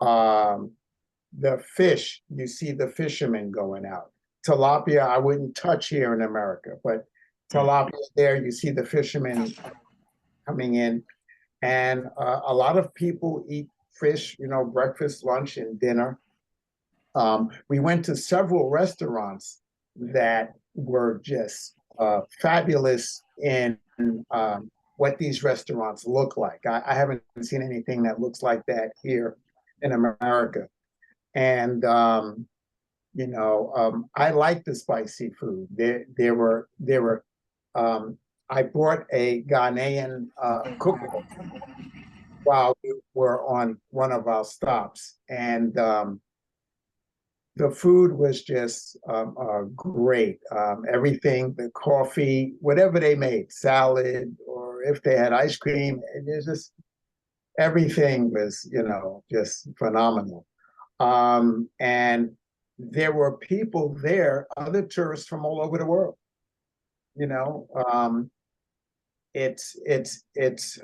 The fish, you see the fishermen going out. Tilapia, I wouldn't touch here in America, but tilapia there, you see the fishermen coming in. And a lot of people eat fish, breakfast, lunch, and dinner. We went to several restaurants that were just fabulous in what these restaurants look like. I haven't seen anything that looks like that here in America. And I like the spicy food. There were. I brought a Ghanaian cookbook while we were on one of our stops, and the food was just great. Everything, the coffee, whatever they made, salad, or if they had ice cream, it just everything was, just phenomenal. And there were people there, other tourists from all over the world. It's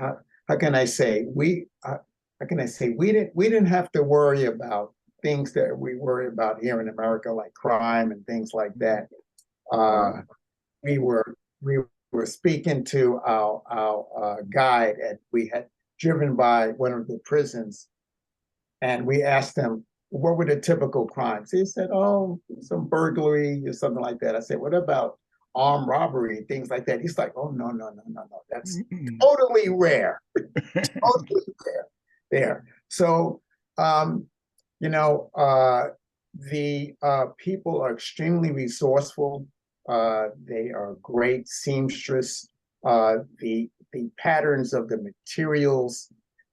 how can I say, we didn't have to worry about things that we worry about here in America, like crime and things like that. We were speaking to our guide, and we had driven by one of the prisons, and we asked him, what were the typical crimes? He said, oh, some burglary or something like that. I said, what about armed robbery, things like that? He's like, oh, no. That's totally rare. Totally rare there. So, the people are extremely resourceful. They are great seamstress. The patterns of the materials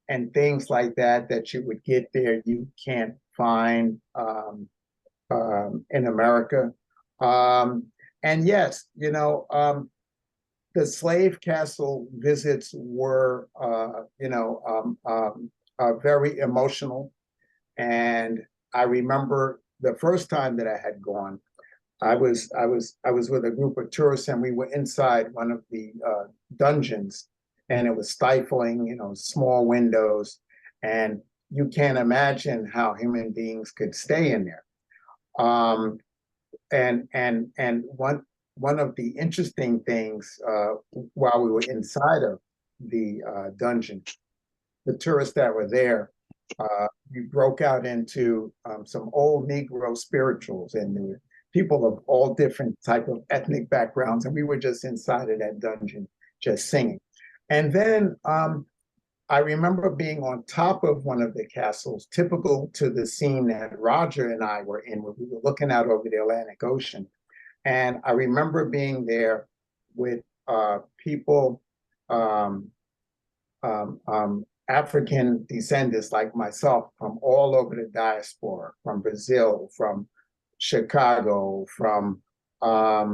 and things like that you would get there, you can't find in America. And yes, the slave castle visits were, very emotional. And I remember the first time that I had gone, I was with a group of tourists, and we were inside one of the dungeons, and it was stifling, small windows, and you can't imagine how human beings could stay in there. And one of the interesting things while we were inside of the dungeon, the tourists that were there, we broke out into some old Negro spirituals, and there were people of all different type of ethnic backgrounds, and we were just inside of that dungeon, just singing. And then I remember being on top of one of the castles, typical to the scene that Roger and I were in, where we were looking out over the Atlantic Ocean. And I remember being there with people, African descendants like myself from all over the diaspora, from Brazil, from Chicago, from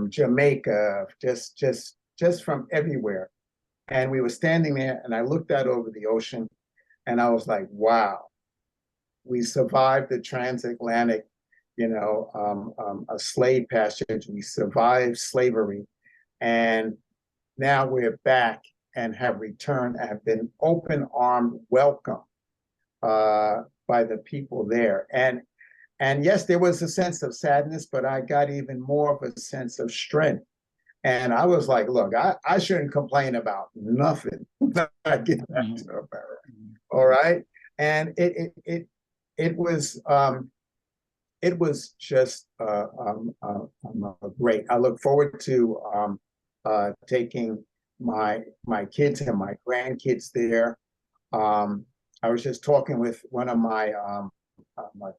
Jamaica, just from everywhere. And we were standing there, and I looked out over the ocean, and I was like, wow, we survived the transatlantic, a slave passage. We survived slavery. And now we're back and have returned, have been open-armed welcome by the people there. And yes, there was a sense of sadness, but I got even more of a sense of strength. And I was like, look, I shouldn't complain about nothing when I get back to America. All right. And it was just great. I look forward to taking my kids and my grandkids there. I was just talking with one of my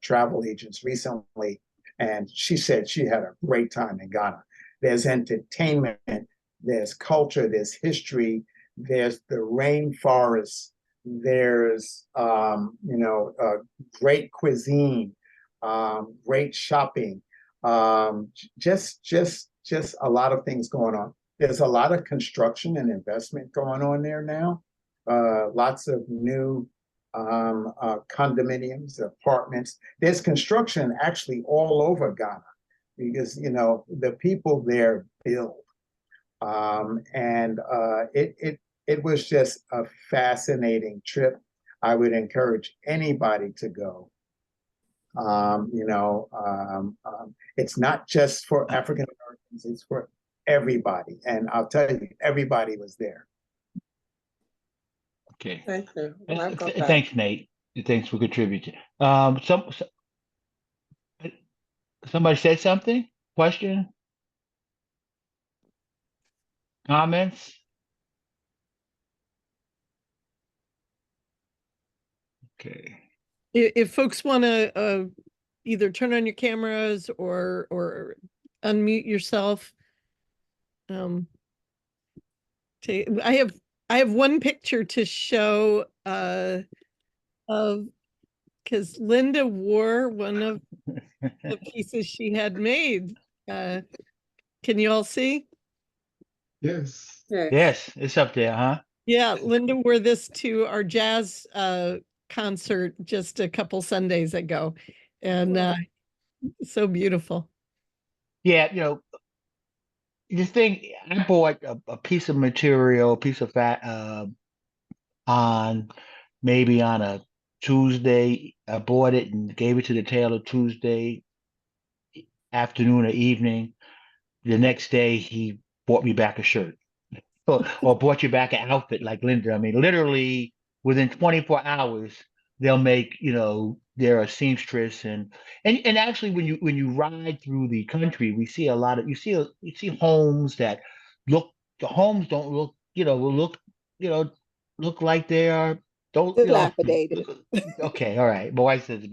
travel agents recently, and she said she had a great time in Ghana. There's entertainment, there's culture, there's history, there's the rainforest, there's great cuisine, great shopping, just a lot of things going on. There's a lot of construction and investment going on there now. Lots of new condominiums, apartments. There's construction actually all over Ghana, because the people there build, and it was just a fascinating trip. I would encourage anybody to go. It's not just for African Americans; it's for everybody. And I'll tell you, everybody was there. Okay. Thank you. Thanks, Nate. Thanks for contributing. Somebody said something? Question? Comments? Okay. If folks want to either turn on your cameras or unmute yourself. I have one picture to show of, because Linda wore one of the pieces she had made. Can you all see? Yes. Yes, it's up there, huh? Yeah, Linda wore this to our jazz concert just a couple Sundays ago, and so beautiful. Yeah, the thing, I bought a piece of material, a piece of fat on a Tuesday. I bought it and gave it to the tailor Tuesday afternoon or evening. The next day, he bought me back a shirt. Or bought you back an outfit like Linda. I mean, literally within 24 hours, they'll make, they're a seamstress, and actually when you ride through the country, we see a lot of you see homes that the homes don't look, look like they are Dilapidated. okay, all right. My wife says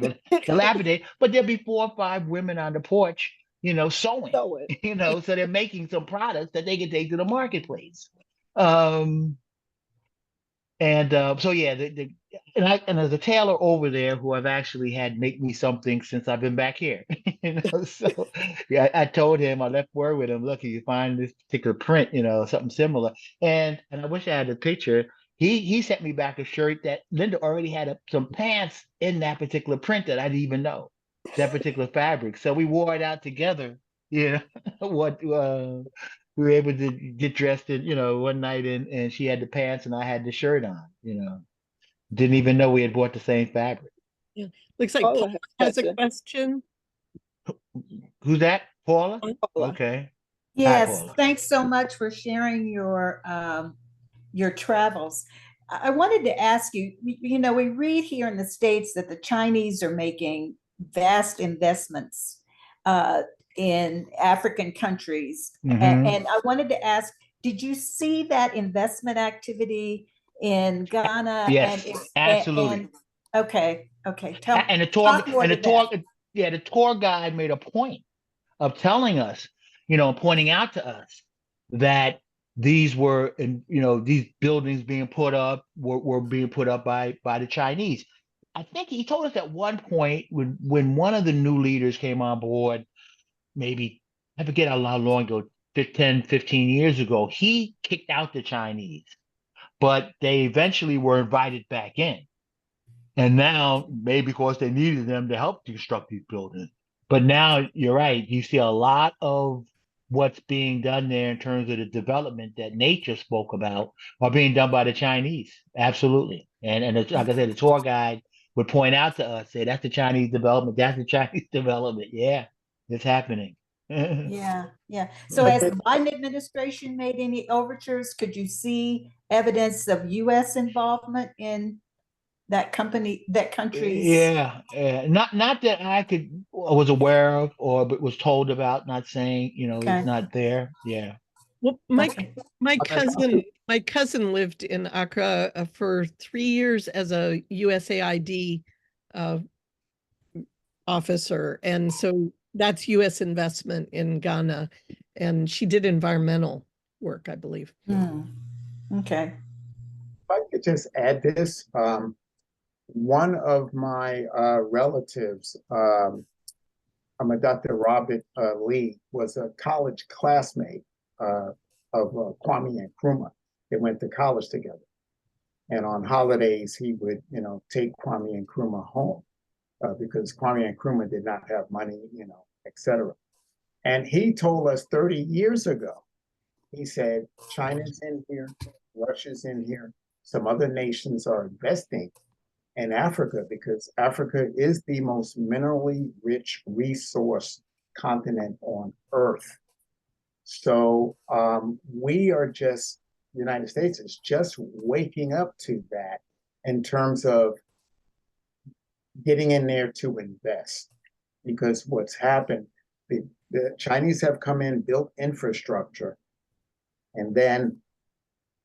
dilapidated, but there'll be 4 or 5 women on the porch, sewing, So it. so they're making some products that they can take to the marketplace. So yeah, and there's a tailor over there who I've actually had make me something since I've been back here. So yeah, I told him, I left word with him, look, if you find this particular print, something similar. And I wish I had a picture. He sent me back a shirt that Linda already had some pants in that particular print that I didn't even know, that particular fabric. So we wore it out together. What we were able to get dressed in, one night, and she had the pants and I had the shirt on, Didn't even know we had bought the same fabric. Yeah, looks like Paula Paul has a question. question. Who's that? Paula? Paula. Okay. Hi, Yes, Paula. thanks so much for sharing your travels. I wanted to ask you, we read here in the States that the Chinese are making vast investments in African countries. Mhm. And I wanted to ask, did you see that investment activity in Ghana? And Yes, absolutely. Okay, And talk more to that. the tour guide made a point of telling us, pointing out to us that these were, these buildings being put up were being put up by the Chinese. I think he told us at one point when one of the new leaders came on board, maybe I forget how long ago, 10, 15 years ago, he kicked out the Chinese, but they eventually were invited back in. And now, maybe because they needed them to help construct these buildings. But now you're right. You see a lot of what's being done there in terms of the development that Nate just spoke about are being done by the Chinese. Absolutely. And it's, like I said, the tour guide would point out to us, say, that's the Chinese development. That's the Chinese development. Yeah, it's happening. Yeah. So has the Biden administration made any overtures? Could you see evidence of US involvement in that country's? Yeah, not that was aware of but was told about, not saying, Okay. it's not there. Yeah. Well, Okay. my cousin lived in Accra for 3 years as a USAID officer, and so that's U.S. investment in Ghana, and she did environmental work, I believe. Okay. If I could just add this, one of my relatives, Dr. Robert Lee, was a college classmate of Kwame Nkrumah. They went to college together. And on holidays, he would, take Kwame Nkrumah home because Kwame Nkrumah did not have money, et cetera. And he told us 30 years ago, he said, China's in here, Russia's in here, some other nations are investing in Africa because Africa is the most minerally rich resource continent on Earth. So we are just, the United States is just waking up to that in terms of getting in there to invest. Because what's happened, the Chinese have come in, built infrastructure, and then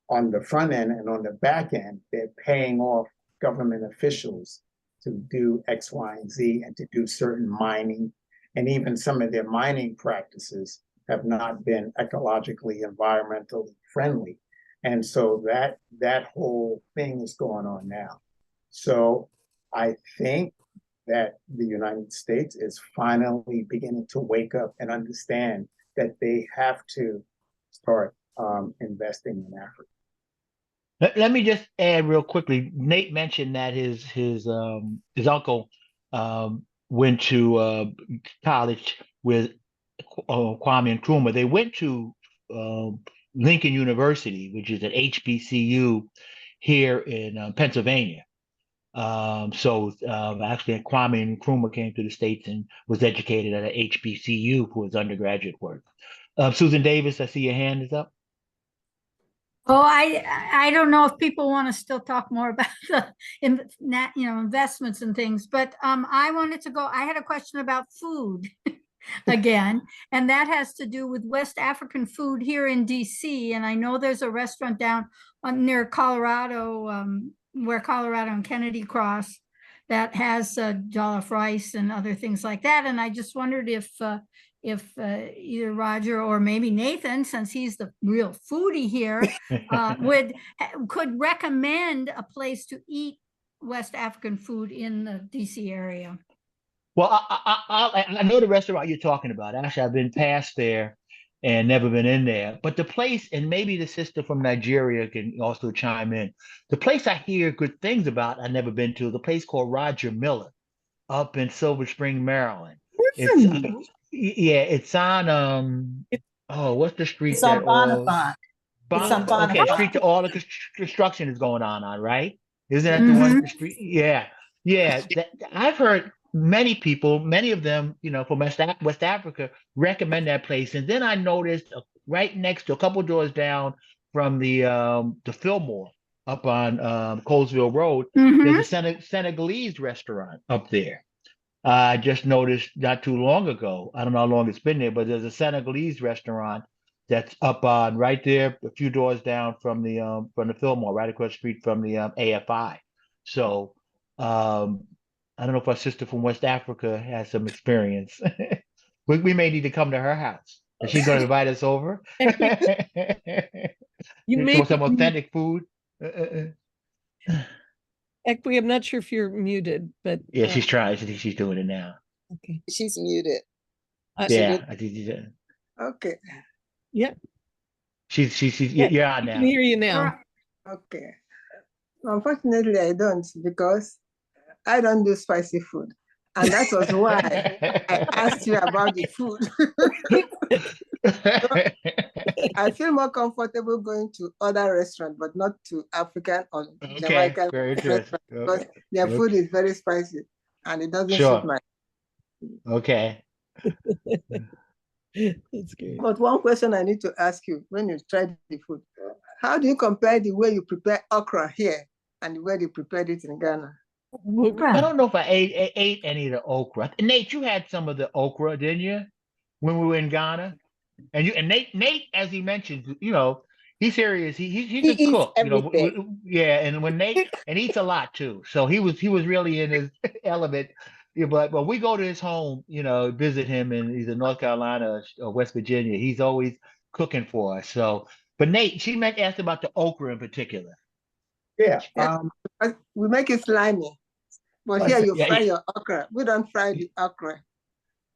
on the front end and on the back end, they're paying off government officials to do X, Y, and Z and to do certain mining. And even some of their mining practices have not been ecologically, environmentally friendly. And so that whole thing is going on now. So I think that the United States is finally beginning to wake up and understand that they have to start investing in Africa. Let me just add real quickly. Nate mentioned that his uncle went to college with Kwame Nkrumah. They went to Lincoln University, which is an HBCU here in Pennsylvania. So actually, Kwame Nkrumah came to the States and was educated at an HBCU for his undergraduate work. Susan Davis, I see your hand is up. Oh, I don't know if people want to still talk more about the investments and things, but I wanted to go. I had a question about food again, and that has to do with West African food here in DC. And I know there's a restaurant down near Colorado, where Colorado and Kennedy cross, that has jollof rice and other things like that. And I just wondered if either Roger or maybe Nathan, since he's the real foodie here, could recommend a place to eat West African food in the DC area. Well, I know the restaurant you're talking about. Actually, I've been past there and never been in there. But the place, and maybe the sister from Nigeria can also chime in. The place I hear good things about, I've never been to, is a place called Roger Miller up in Silver Spring, Maryland. It's on what's the street it's on Bonifant. Okay, street that all the construction is going on, right? Isn't that the one street? Yeah. I've heard many people, many of them, from West Africa, recommend that place. And then I noticed right next to, a couple doors down from the Fillmore up on Colesville Road, there's a Senegalese restaurant up there. I just noticed not too long ago. I don't know how long it's been there, but there's a Senegalese restaurant that's up on right there, a few doors down from the Fillmore, right across the street from the AFI. So I don't know if our sister from West Africa has some experience. We may need to come to her house. Is she going to invite us over? You may For some be authentic food. Equi, I'm not sure if you're muted, but Yeah, she's trying. I think she's doing it now. okay. She's muted. Yeah, I think she's. Okay, Yeah, She's yeah, you're on we can now. hear you now. okay. Unfortunately, I don't because I don't do spicy food. And that was why I asked you about the food. I feel more comfortable going to other restaurants, but not to African or Okay, Jamaican very interesting. restaurants because their food is very spicy and it doesn't suit Sure. my. Okay. That's great. But one question I need to ask you when you try the food, how do you compare the way you prepare okra here and the way you prepared it in Ghana? I don't know if I ate any of the okra. Nate, you had some of the okra, didn't you? When we were in Ghana? And Nate, as he mentioned, he's serious. He's He a eats cook, everything. yeah. And when Nate and eats a lot too, so he was really in his element. Yeah, but when we go to his home, visit him in either North Carolina or West Virginia, he's always cooking for us. So, but Nate, she asked about the okra in particular. Yeah. We make it slimy, but here you Yeah, fry your okra. We don't fry the okra.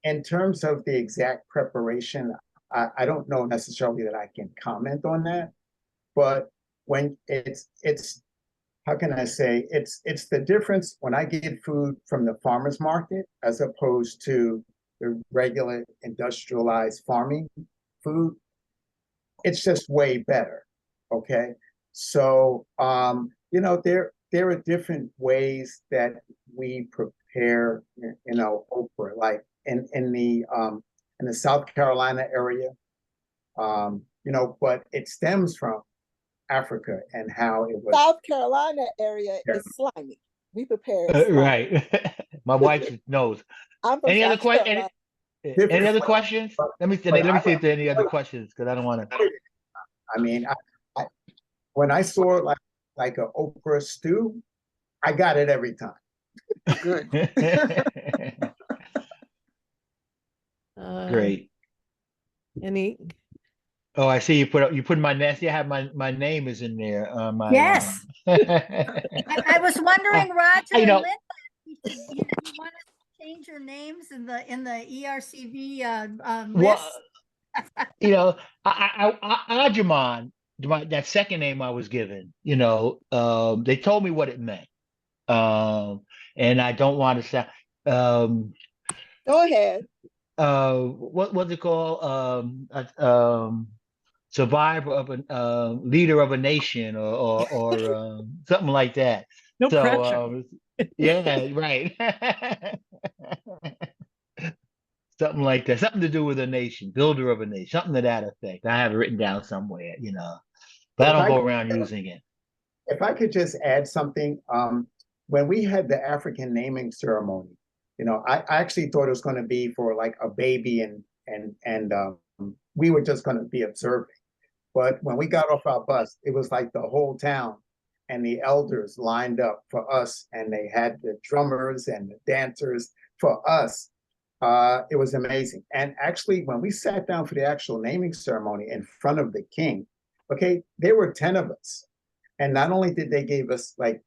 In terms of the exact preparation, I don't know necessarily that I can comment on that, but when it's how can I say, it's the difference when I get food from the farmer's market as opposed to the regular industrialized farming food. It's just way better. Okay. So there are different ways that we prepare, okra, like in the South Carolina area, but it stems from Africa and how it was. South Carolina area is slimy. We prepare it slimy. Right. My wife knows. I'm from Any other South Carolina. Any other questions? Let me see if there are any other questions because I don't want to. I mean, when I saw like an okra stew, I got it every time. Good. Great. Any? Oh, I see you put my name. I have my name is in there. Yes. I was wondering, Roger and Linda, you want to change your names in the ERCV list? Well, Ajman, that second name I was given, they told me what it meant. And I don't want to say, Go ahead. what's it called? Survivor of a leader of a nation or something like that. No pressure. Yeah, right. Something like that. Something to do with a nation, builder of a nation, something to that effect. I have it written down somewhere, but I don't go around using it. If I could just add something, when we had the African naming ceremony, I actually thought it was going to be for like a baby and we were just going to be observing. But when we got off our bus, it was like the whole town and the elders lined up for us, and they had the drummers and the dancers for us. It was amazing. And actually, when we sat down for the actual naming ceremony in front of the king, okay, there were 10 of us. And not only did they give us like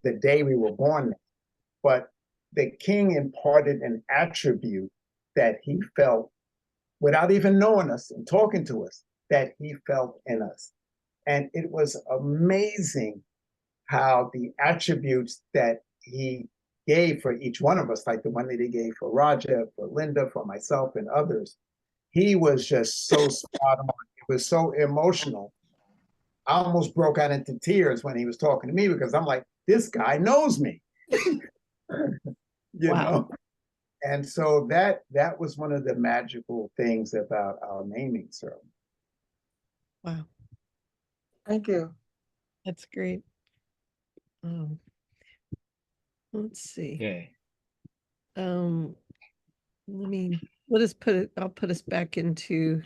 the day we were born, but the king imparted an attribute that he felt without even knowing us and talking to us, that he felt in us. And it was amazing how the attributes that he gave for each one of us, like the one that he gave for Roger, for Linda, for myself and others, he was just so spot on. It was so emotional. I almost broke out into tears when he was talking to me because I'm like, this guy knows me. you know? And so that was one of the magical things about our naming ceremony. Wow. Thank you. That's great. Let's see. Okay. Let us put it, I'll put us back into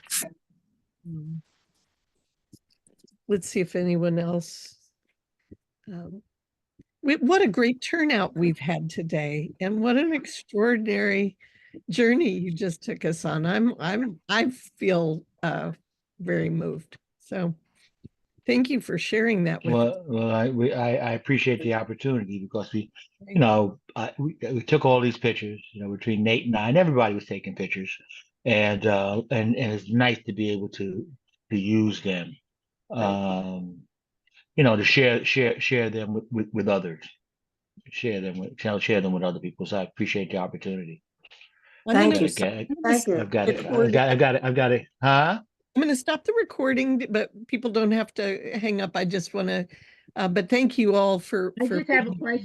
Let's see if anyone else. What a great turnout we've had today, and what an extraordinary journey you just took us on. I feel very moved. So thank you for sharing that with us. Well, I appreciate the opportunity because we took all these pictures, between Nate and I, and everybody was taking pictures, and it's nice to be able to use them, to share them with others, share them with other people. So I appreciate the opportunity. Thank you. Okay, Thank you. I've got it. Huh? I'm going to stop the recording, but people don't have to hang up. I just want to, but thank you all for. I just have a question.